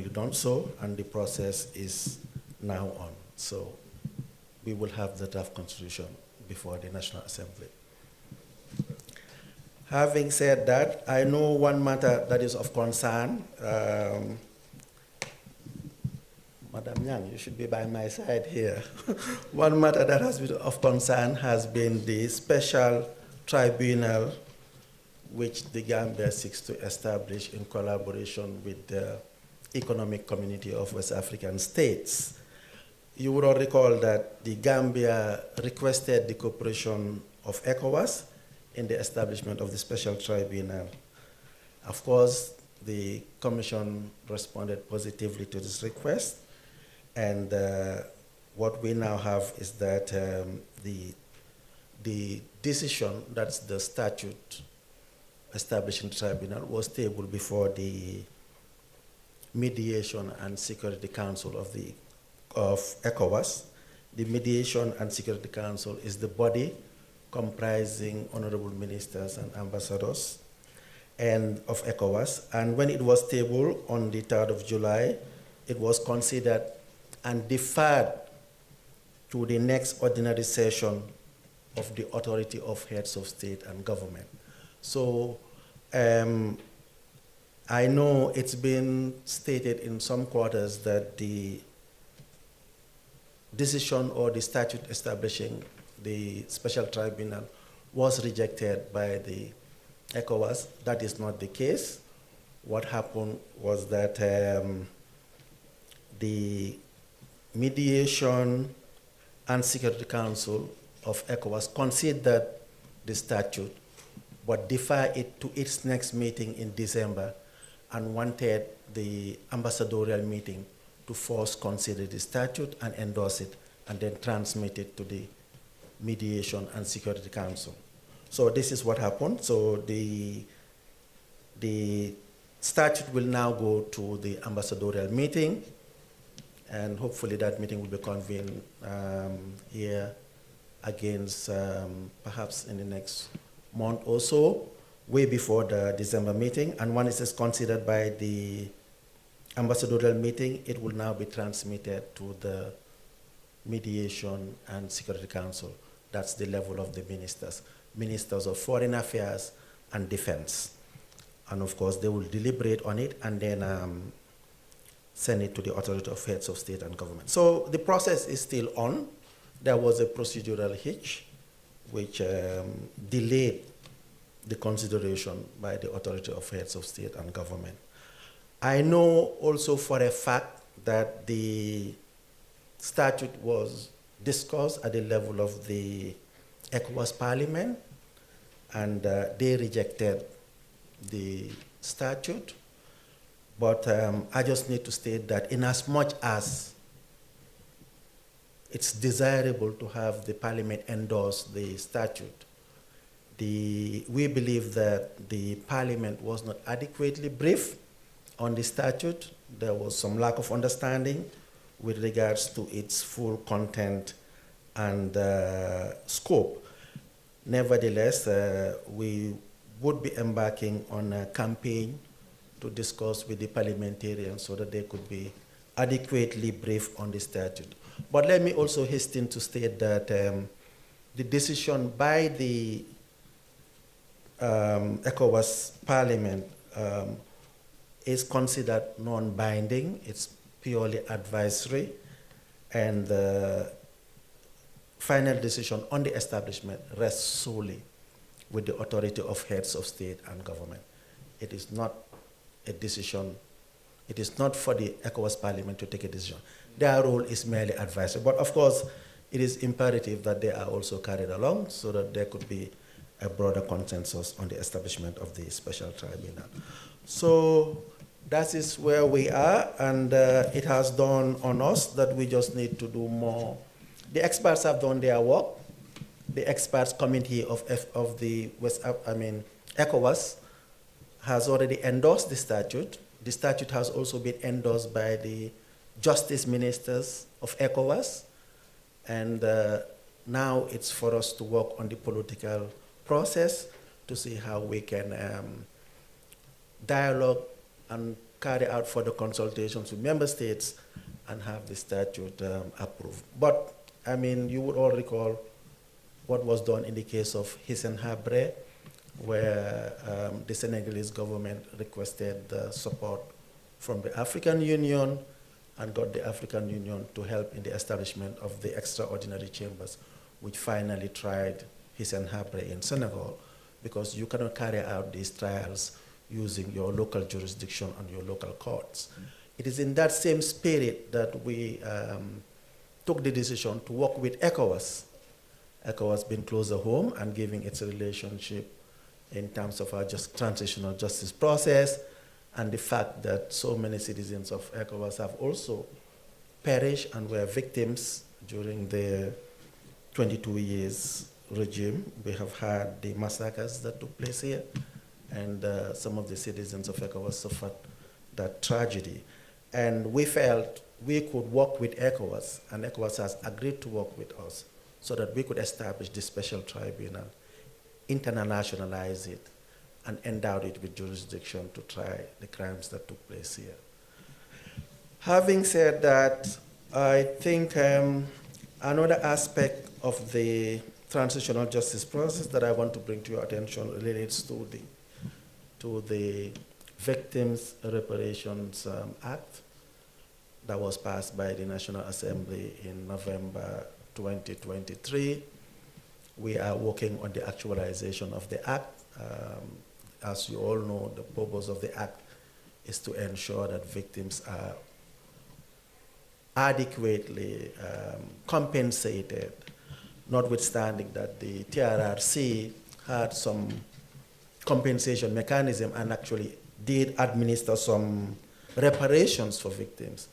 done so, and the process is now on. So we will have the draft constitution before the National Assembly. Having said that, I know one matter that is of concern. Madam Yang, you should be by my side here. One matter that has been of concern has been the special tribunal which the Gambia seeks to establish in collaboration with the Economic Community of West African States. You would all recall that the Gambia requested the cooperation of ECOWAS in the establishment of the special tribunal. Of course, the Commission responded positively to this request, and what we now have is that the decision, that's the statute establishing the tribunal, was tabled before the Mediation and Security Council of ECOWAS. The Mediation and Security Council is the body comprising honorable ministers and ambassadors and of ECOWAS. And when it was tabled on the 3rd of July, it was considered and deferred to the next ordinary session of the Authority of Heads of State and Government. So I know it's been stated in some quarters that the decision or the statute establishing the special tribunal was rejected by the ECOWAS. That is not the case. What happened was that the Mediation and Security Council of ECOWAS considered the statute but deferred it to its next meeting in December and wanted the ambassadorial meeting to first consider the statute and endorse it and then transmit it to the Mediation and Security Council. So this is what happened. So the statute will now go to the ambassadorial meeting, and hopefully that meeting will be convened here against perhaps in the next month or so, way before the December meeting. And once it is considered by the ambassadorial meeting, it will now be transmitted to the Mediation and Security Council. That's the level of the ministers of Foreign Affairs and Defense. And of course, they will deliberate on it and then send it to the Authority of Heads of State and Government. So the process is still on. There was a procedural hitch which delayed the consideration by the Authority of Heads of State and Government. I know also for a fact that the statute was discussed at the level of the ECOWAS Parliament, and they rejected the statute. But I just need to state that in as much as it's desirable to have the Parliament endorse the statute, we believe that the Parliament was not adequately briefed on the statute. There was some lack of understanding with regards to its full content and scope. Nevertheless, we would be embarking on a campaign to discuss with the parliamentarians so that they could be adequately briefed on the statute. But let me also hasten to state that the decision by the ECOWAS Parliament is considered non-binding. It's purely advisory, and the final decision on the establishment rests solely with the authority of heads of state and government. It is not a decision, it is not for the ECOWAS Parliament to take a decision. Their role is merely advisory. But of course, it is imperative that they are also carried along so that there could be a broader consensus on the establishment of the special tribunal. So that is where we are, and it has dawned on us that we just need to do more. The experts have done their work. The experts committee of the ECOWAS has already endorsed the statute. The statute has also been endorsed by the justice ministers of ECOWAS, and now it's for us to work on the political process to see how we can dialogue and carry out further consultations with member states and have the statute approved. But I mean, you would all recall what was done in the case of Hissène Habré, where the Senegalese government requested support from the African Union and got the African Union to help in the establishment of the extraordinary chambers, which finally tried Hissène Habré in Senegal, because you cannot carry out these trials using your local jurisdiction and your local courts. It is in that same spirit that we took the decision to work with ECOWAS. ECOWAS being closer home and giving its relationship in terms of our transitional justice process, and the fact that so many citizens of ECOWAS have also perished and were victims during the 22 years regime. We have had the massacres that took place here, and some of the citizens of ECOWAS suffered that tragedy. And we felt we could work with ECOWAS, and ECOWAS has agreed to work with us so that we could establish this special tribunal, internationalize it, and endow it with jurisdiction to try the crimes that took place here. Having said that, I think another aspect of the transitional justice process that I want to bring to your attention relates to the Victims Reparations Act that was passed by the National Assembly in November 2023. We are working on the actualization of the act. As you all know, the purpose of the act is to ensure that victims are adequately compensated, notwithstanding that the TRRC had some compensation mechanism and actually did administer some reparations for victims.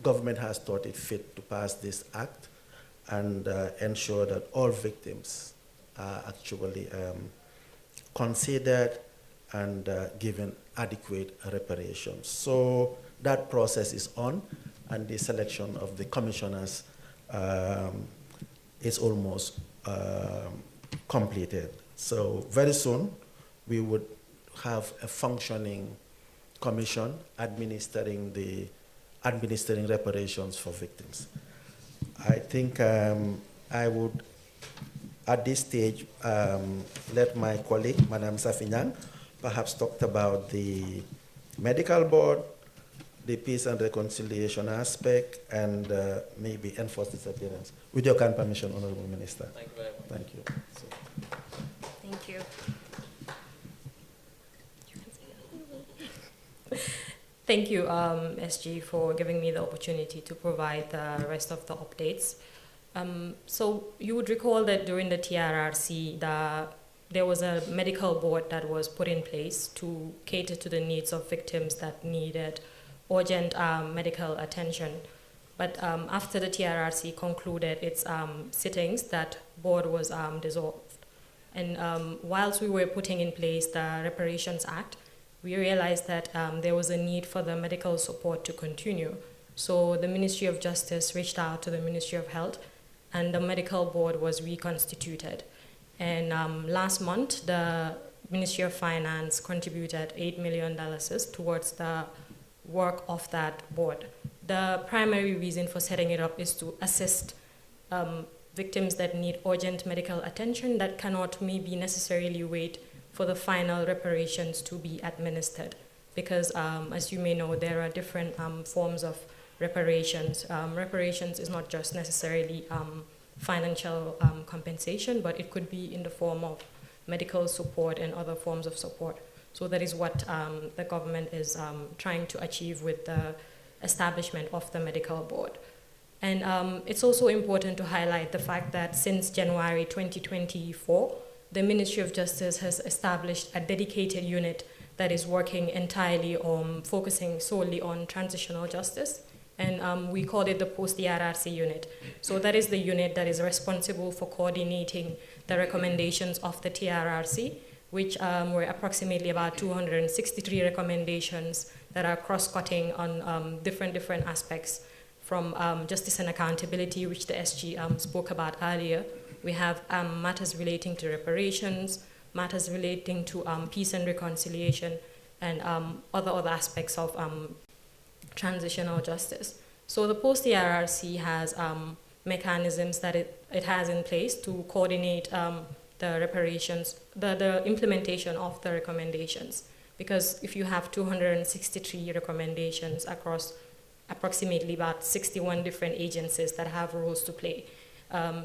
Government has thought it fit to pass this act and ensure that all victims are actually considered and given adequate reparations. So that process is on, and the selection of the commissioners is almost completed. So very soon we would have a functioning commission administering reparations for victims. I think I would, at this stage, let my colleague, Madame Safinyang, perhaps talk about the medical board, the peace and reconciliation aspect, and maybe enforce disappearance. With your kind permission, Honorable Minister. Thank you very much. Thank you. Thank you. Thank you, SG, for giving me the opportunity to provide the rest of the updates. So you would recall that during the TRRC, there was a medical board that was put in place to cater to the needs of victims that needed urgent medical attention. But after the TRRC concluded its sittings, that board was dissolved. And whilst we were putting in place the Reparations Act, we realized that there was a need for the medical support to continue. So the Ministry of Justice reached out to the Ministry of Health, and the medical board was reconstituted. And last month, the Ministry of Finance contributed $8 million towards the work of that board. The primary reason for setting it up is to assist victims that need urgent medical attention that cannot maybe necessarily wait for the final reparations to be administered. because as you may know, there are different forms of reparations. Reparations is not just necessarily financial compensation, but it could be in the form of medical support and other forms of support. So that is what the government is trying to achieve with the establishment of the medical board. And it's also important to highlight the fact that since January 2024, the Ministry of Justice has established a dedicated unit that is working entirely on focusing solely on transitional justice. And we call it the post-TRRC unit. So that is the unit that is responsible for coordinating the recommendations of the TRRC, which were approximately about 263 recommendations that are cross-cutting on different aspects, from justice and accountability, which the SG spoke about earlier. We have matters relating to reparations, matters relating to peace and reconciliation, and other aspects of transitional justice. So the post-TRRC has mechanisms that it has in place to coordinate the reparations, the implementation of the recommendations. Because if you have 263 recommendations across approximately about 61 different agencies that have roles to play,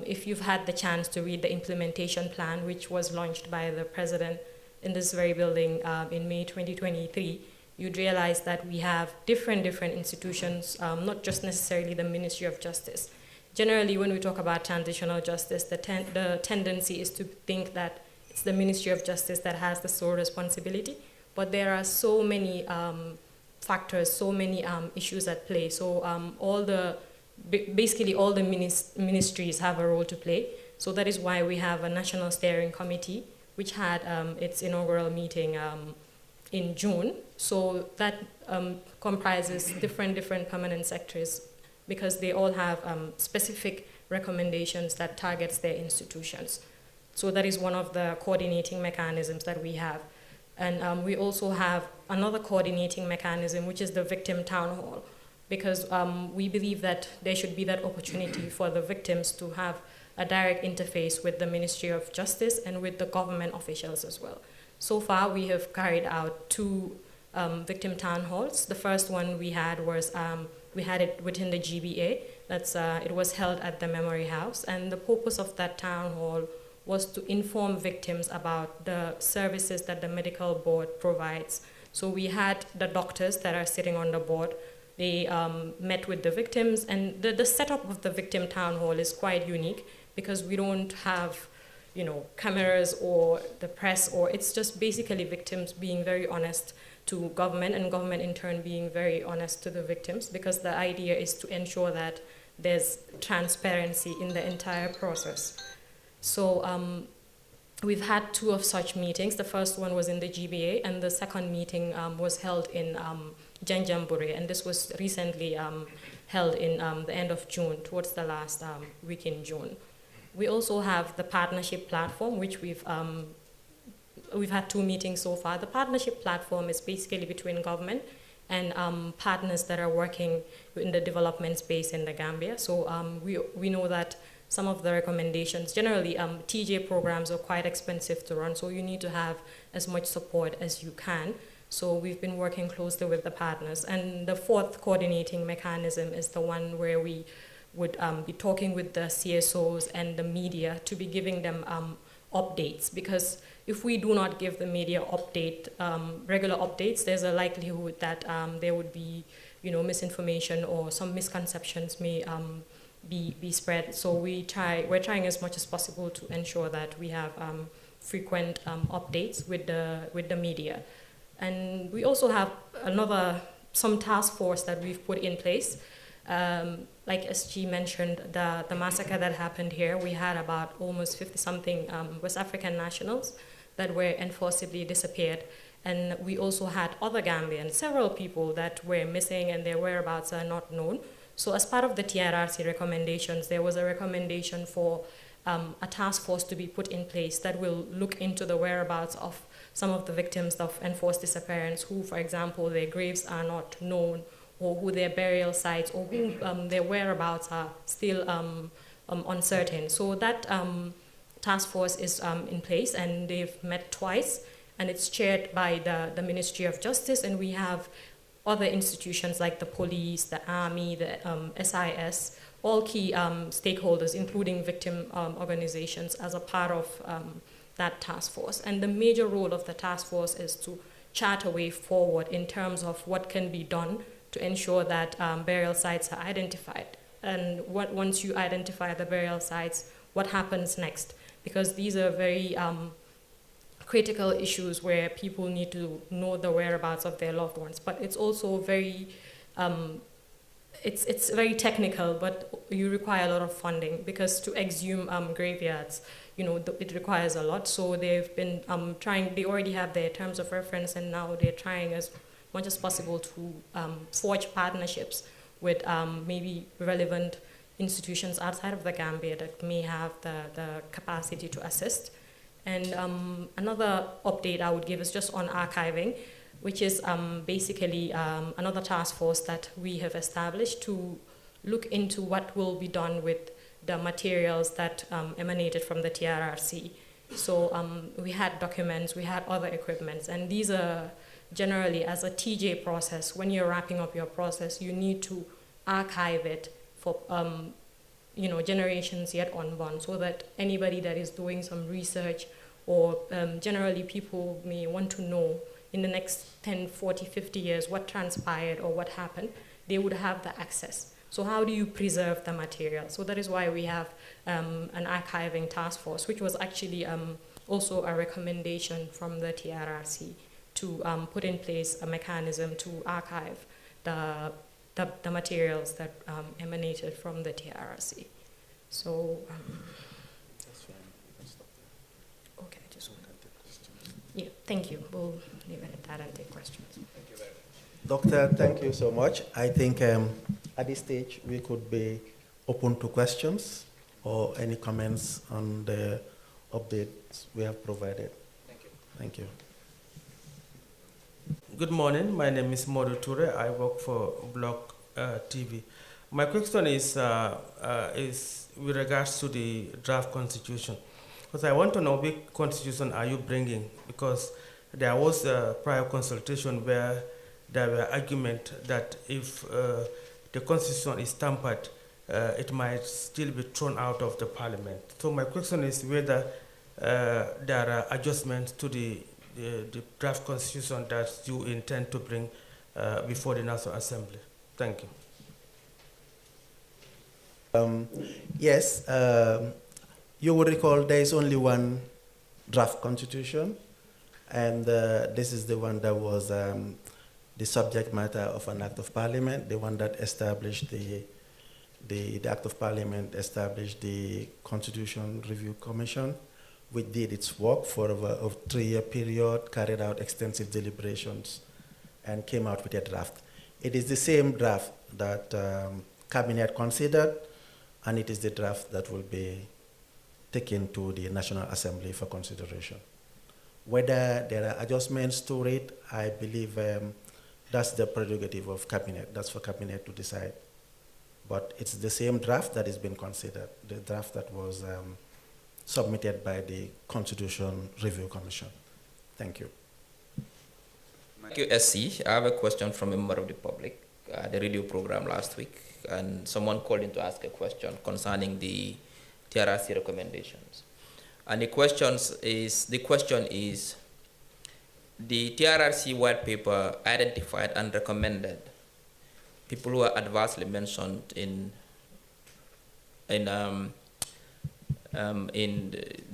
if you've had the chance to read the implementation plan, which was launched by the president in this very building in May 2023, you'd realize that we have different institutions, not just necessarily the Ministry of Justice. Generally, when we talk about transitional justice, the tendency is to think that it's the Ministry of Justice that has the sole responsibility, but there are so many factors, so many issues at play. So basically all the ministries have a role to play. So that is why we have a National Steering Committee, which had its inaugural meeting in June. So that comprises different permanent secretaries, because they all have specific recommendations that targets their institutions. So that is one of the coordinating mechanisms that we have. And we also have another coordinating mechanism, which is the victim town hall, because we believe that there should be that opportunity for the victims to have a direct interface with the Ministry of Justice and with the government officials as well. So far, we have carried out 2 victim town halls. The first one we had was, we had it within the GBA. It was held at the Memory House, and the purpose of that town hall was to inform victims about the services that the medical board provides. So we had the doctors that are sitting on the board. They met with the victims, and the setup of the victim town hall is quite unique, because we don't have, cameras or the press, or it's just basically victims being very honest to government, and government in turn being very honest to the victims, because the idea is to ensure that there's transparency in the entire process. So we've had 2 of such meetings. The first one was in the GBA, and the second meeting was held in Janjanbureh, and this was recently held in the end of June, towards the last week in June. We also have the partnership platform, which we've had 2 meetings so far. The partnership platform is basically between government and partners that are working in the development space in the Gambia. So we know that some of the recommendations, generally TJ programs are quite expensive to run, so you need to have as much support as you can. So we've been working closely with the partners. And the 4th coordinating mechanism is the one where we would be talking with the CSOs and the media to be giving them updates, because if we do not give the media regular updates, there's a likelihood that there would be, misinformation, or some misconceptions may be spread. So we're trying as much as possible to ensure that we have frequent updates with the media. And we also have some task force that we've put in place. Like SG mentioned, the massacre that happened here, we had about almost 50-something West African nationals that were enforcibly disappeared. And we also had other Gambians, several people that were missing and their whereabouts are not known. So as part of the TRRC recommendations, there was a recommendation for a task force to be put in place that will look into the whereabouts of some of the victims of enforced disappearance, who, for example, their graves are not known, or who their burial sites, or who their whereabouts are still uncertain. So that task force is in place, and they've met twice. and it's chaired by the Ministry of Justice, and we have other institutions like the police, the army, the SIS, all key stakeholders, including victim organizations, as a part of that task force. And the major role of the task force is to chart a way forward in terms of what can be done to ensure that burial sites are identified. And once you identify the burial sites, what happens next? Because these are very critical issues where people need to know the whereabouts of their loved ones. But it's also very, it's very technical, but you require a lot of funding, because to exhume graveyards, it requires a lot. So they've been trying, they already have their terms of reference, and now they're trying as much as possible to forge partnerships with maybe relevant institutions outside of the Gambia that may have the capacity to assist. And another update I would give is just on archiving, which is basically another task force that we have established to look into what will be done with the materials that emanated from the TRRC. So we had documents, we had other equipments, and these are generally, as a TJ process, when you're wrapping up your process, you need to archive it for generations yet unborn, so that anybody that is doing some research, or generally people may want to know in the next 10, 40, 50 years what transpired or what happened, they would have the access. So how do you preserve the material? So that is why we have an archiving task force, which was actually also a recommendation from the TRRC to put in place a mechanism to archive the materials that emanated from the TRRC. So, okay, just one. Yeah, thank you. We'll leave it at that and take questions. Thank you very much. Doctor, thank you so much. I think at this stage we could be open to questions or any comments on the updates we have provided. Thank you. Thank you. Good morning. My name is Modo Toure. I work for Block TV. My question is with regards to the draft constitution. Because I want to know which constitution are you bringing? Because there was a prior consultation where there were arguments that if the constitution is tampered, it might still be thrown out of the parliament. So my question is whether there are adjustments to the draft constitution that you intend to bring before the National Assembly. Thank you. Yes, you will recall there is only one draft constitution, and this is the one that was the subject matter of an act of parliament, the one that established the act of parliament established the Constitution Review Commission, which did its work for a 3-year period, carried out extensive deliberations, and came out with a draft. It is the same draft that Cabinet considered, and it is the draft that will be taken to the National Assembly for consideration. Whether there are adjustments to it, I believe that's the prerogative of Cabinet. That's for Cabinet to decide. But it's the same draft that has been considered, the draft that was submitted by the Constitution Review Commission. Thank you. Thank you, SC. I have a question from a member of the public. The radio program last week, and someone called in to ask a question concerning the TRRC recommendations. And the question is, the TRRC white paper identified and recommended people who are adversely mentioned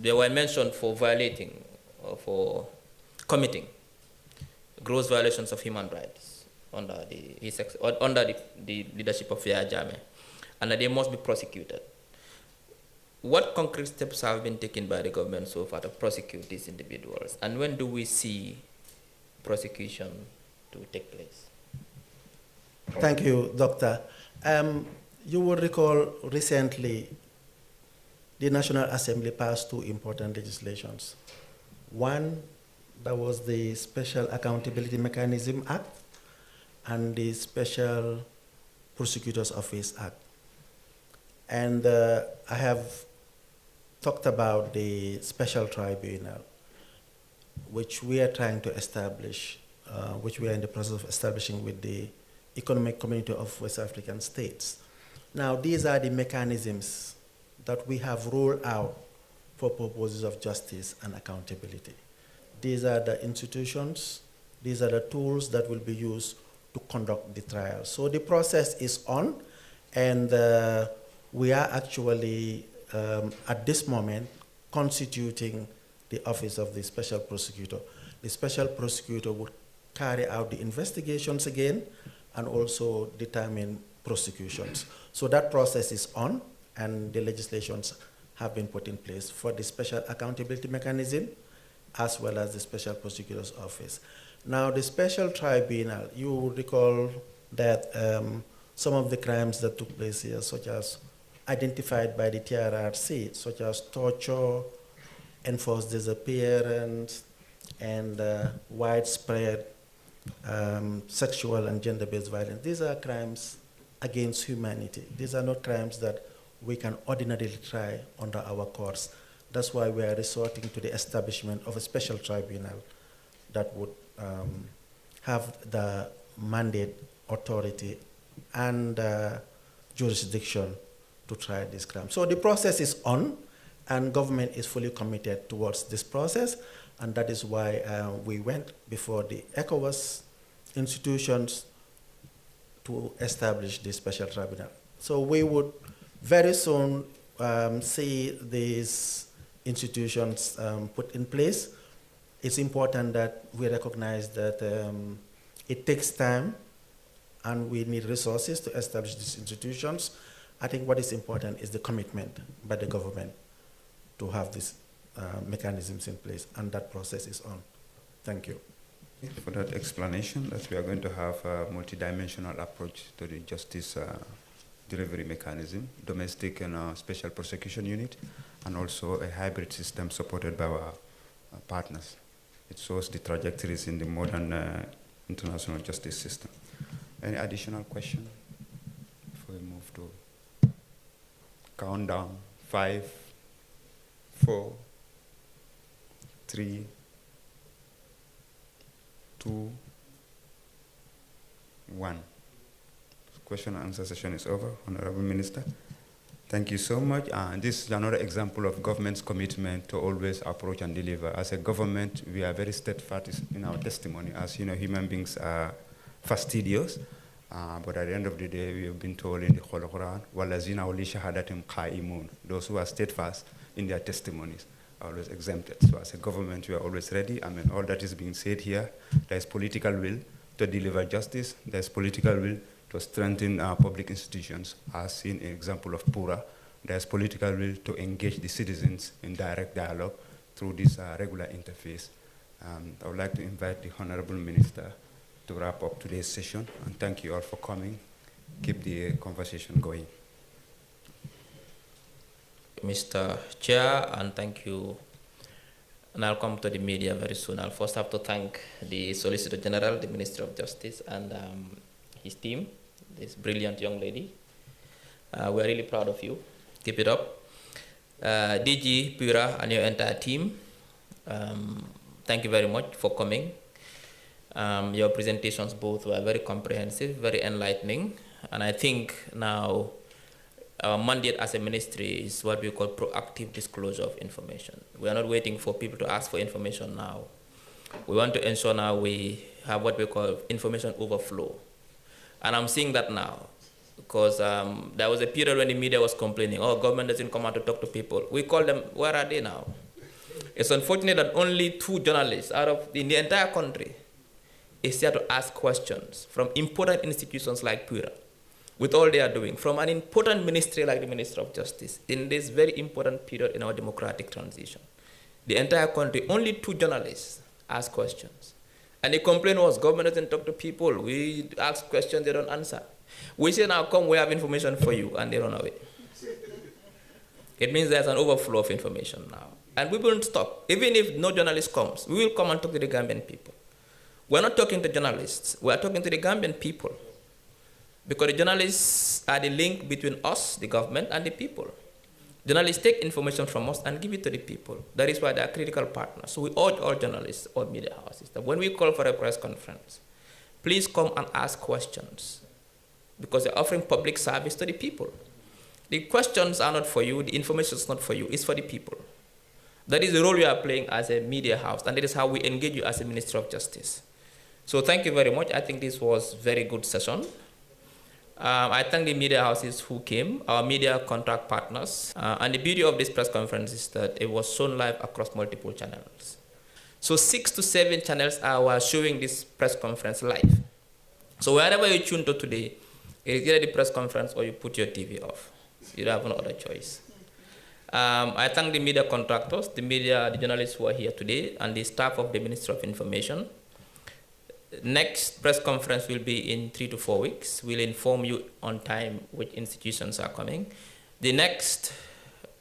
they were mentioned for violating or for committing gross violations of human rights under the leadership of Yahya Jammeh, and that they must be prosecuted. What concrete steps have been taken by the government so far to prosecute these individuals, and when do we see prosecution to take place? Thank you, Doctor. You will recall recently the National Assembly passed 2 important legislations. One, that was the Special Accountability Mechanism Act and the Special Prosecutor's Office Act. And I have talked about the special tribunal. which we are trying to establish, which we are in the process of establishing with the Economic Community of West African States. Now, these are the mechanisms that we have rolled out for purposes of justice and accountability. These are the institutions, these are the tools that will be used to conduct the trial. So the process is on, and we are actually, at this moment, constituting the office of the special prosecutor. The special prosecutor would carry out the investigations again and also determine prosecutions. So that process is on, and the legislations have been put in place for the special accountability mechanism as well as the special prosecutor's office. Now, the special tribunal, you will recall that some of the crimes that took place here, such as identified by the TRRC, such as torture, enforced disappearance, and widespread sexual and gender-based violence. These are crimes against humanity. These are not crimes that we can ordinarily try under our courts. That's why we are resorting to the establishment of a special tribunal that would have the mandate, authority, and jurisdiction to try this crime. So the process is on, and government is fully committed towards this process, and that is why we went before the ECOWAS institutions to establish this special tribunal. So we would very soon see these institutions put in place. It's important that we recognize that it takes time and we need resources to establish these institutions. I think what is important is the commitment by the government to have these mechanisms in place, and that process is on. Thank you. For that explanation, that we are going to have a multidimensional approach to the justice delivery mechanism, domestic and special prosecution unit, and also a hybrid system supported by our partners. It shows the trajectories in the modern international justice system. Any additional question before we move to countdown? 5, 4, 3, 2, 1. Question and answer session is over. Honorable Minister, thank you so much. This is another example of government's commitment to always approach and deliver. As a government, we are very steadfast in our testimony. As you know, human beings are fastidious, but at the end of the day, we have been told in the Holy Quran, وَالَّذِينَ أَوْلِي شَهَادَةٍ قَائِمُونَ. Those who are steadfast in their testimonies are always exempted. So as a government, we are always ready. I mean, all that is being said here, there is political will to deliver justice. There is political will to strengthen our public institutions, as seen an example of PURA. There's political will to engage the citizens in direct dialogue through this regular interface. I would like to invite the Honorable Minister to wrap up today's session, and thank you all for coming. Keep the conversation going. Mr. Chair, and thank you. And I'll come to the media very soon. I'll first have to thank the Solicitor General, the Minister of Justice, and his team, this brilliant young lady. We're really proud of you. Keep it up. DG, Pura, and your entire team, thank you very much for coming. Your presentations both were very comprehensive, very enlightening, and I think now our mandate as a ministry is what we call proactive disclosure of information. We are not waiting for people to ask for information now. We want to ensure now we have what we call information overflow. And I'm seeing that now, because there was a period when the media was complaining, oh, government doesn't come out to talk to people. We call them, where are they now? It's unfortunate that only 2 journalists out of in the entire country is here to ask questions from important institutions like PURA, with all they are doing, from an important ministry like the Minister of Justice, in this very important period in our democratic transition. The entire country, only 2 journalists ask questions. And the complaint was, government doesn't talk to people. We ask questions, they don't answer. We say, now come, we have information for you, and they run away. It means there's an overflow of information now. And we won't stop. Even if no journalist comes, we will come and talk to the Gambian people. We're not talking to journalists. We're talking to the Gambian people. Because the journalists are the link between us, the government, and the people. Journalists take information from us and give it to the people. That is why they are critical partners. So we urge all journalists, all media houses, that when we call for a press conference, please come and ask questions, because they're offering public service to the people. The questions are not for you, the information is not for you, it's for the people. That is the role we are playing as a media house, and that is how we engage you as a Minister of Justice. So thank you very much. I think this was a very good session. I thank the media houses who came, our media contract partners. And the beauty of this press conference is that it was shown live across multiple channels. So 6 to 7 channels are showing this press conference live. So wherever you tune to today, it is either the press conference or you put your TV off. You don't have no other choice. I thank the media contractors, the journalists who are here today, and the staff of the Ministry of Information. Next press conference will be in 3 to 4 weeks. We'll inform you on time which institutions are coming. The next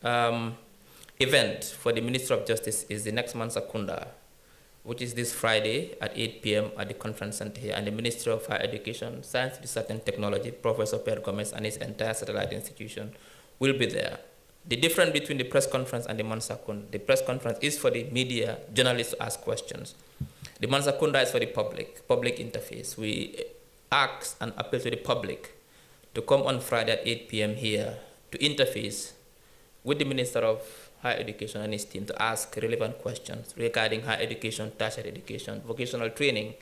event for the Minister of Justice is the next month's Sakunda, which is this Friday at 8 p.m. at the conference center here. And the Minister of Higher Education, Science, Research and Technology, Professor Pierre Gomez and his entire satellite institution will be there. The difference between the press conference and the Mansakunda, the press conference is for the media, journalists to ask questions. The Mansakunda is for the public interface. We ask and appeal to the public to come on Friday at 8 p.m. here to interface with the Minister of Higher Education and his team to ask relevant questions regarding higher education, tertiary education, vocational training,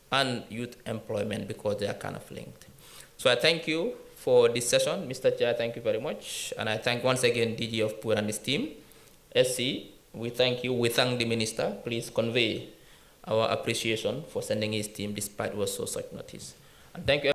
and youth employment, because they are kind of linked. So I thank you for this session. Mr. Chair, thank you very much. And I thank once again DG of PUR and his team. SC, we thank you. We thank the Minister. Please convey our appreciation for sending his team despite it was so short notice. And thank you.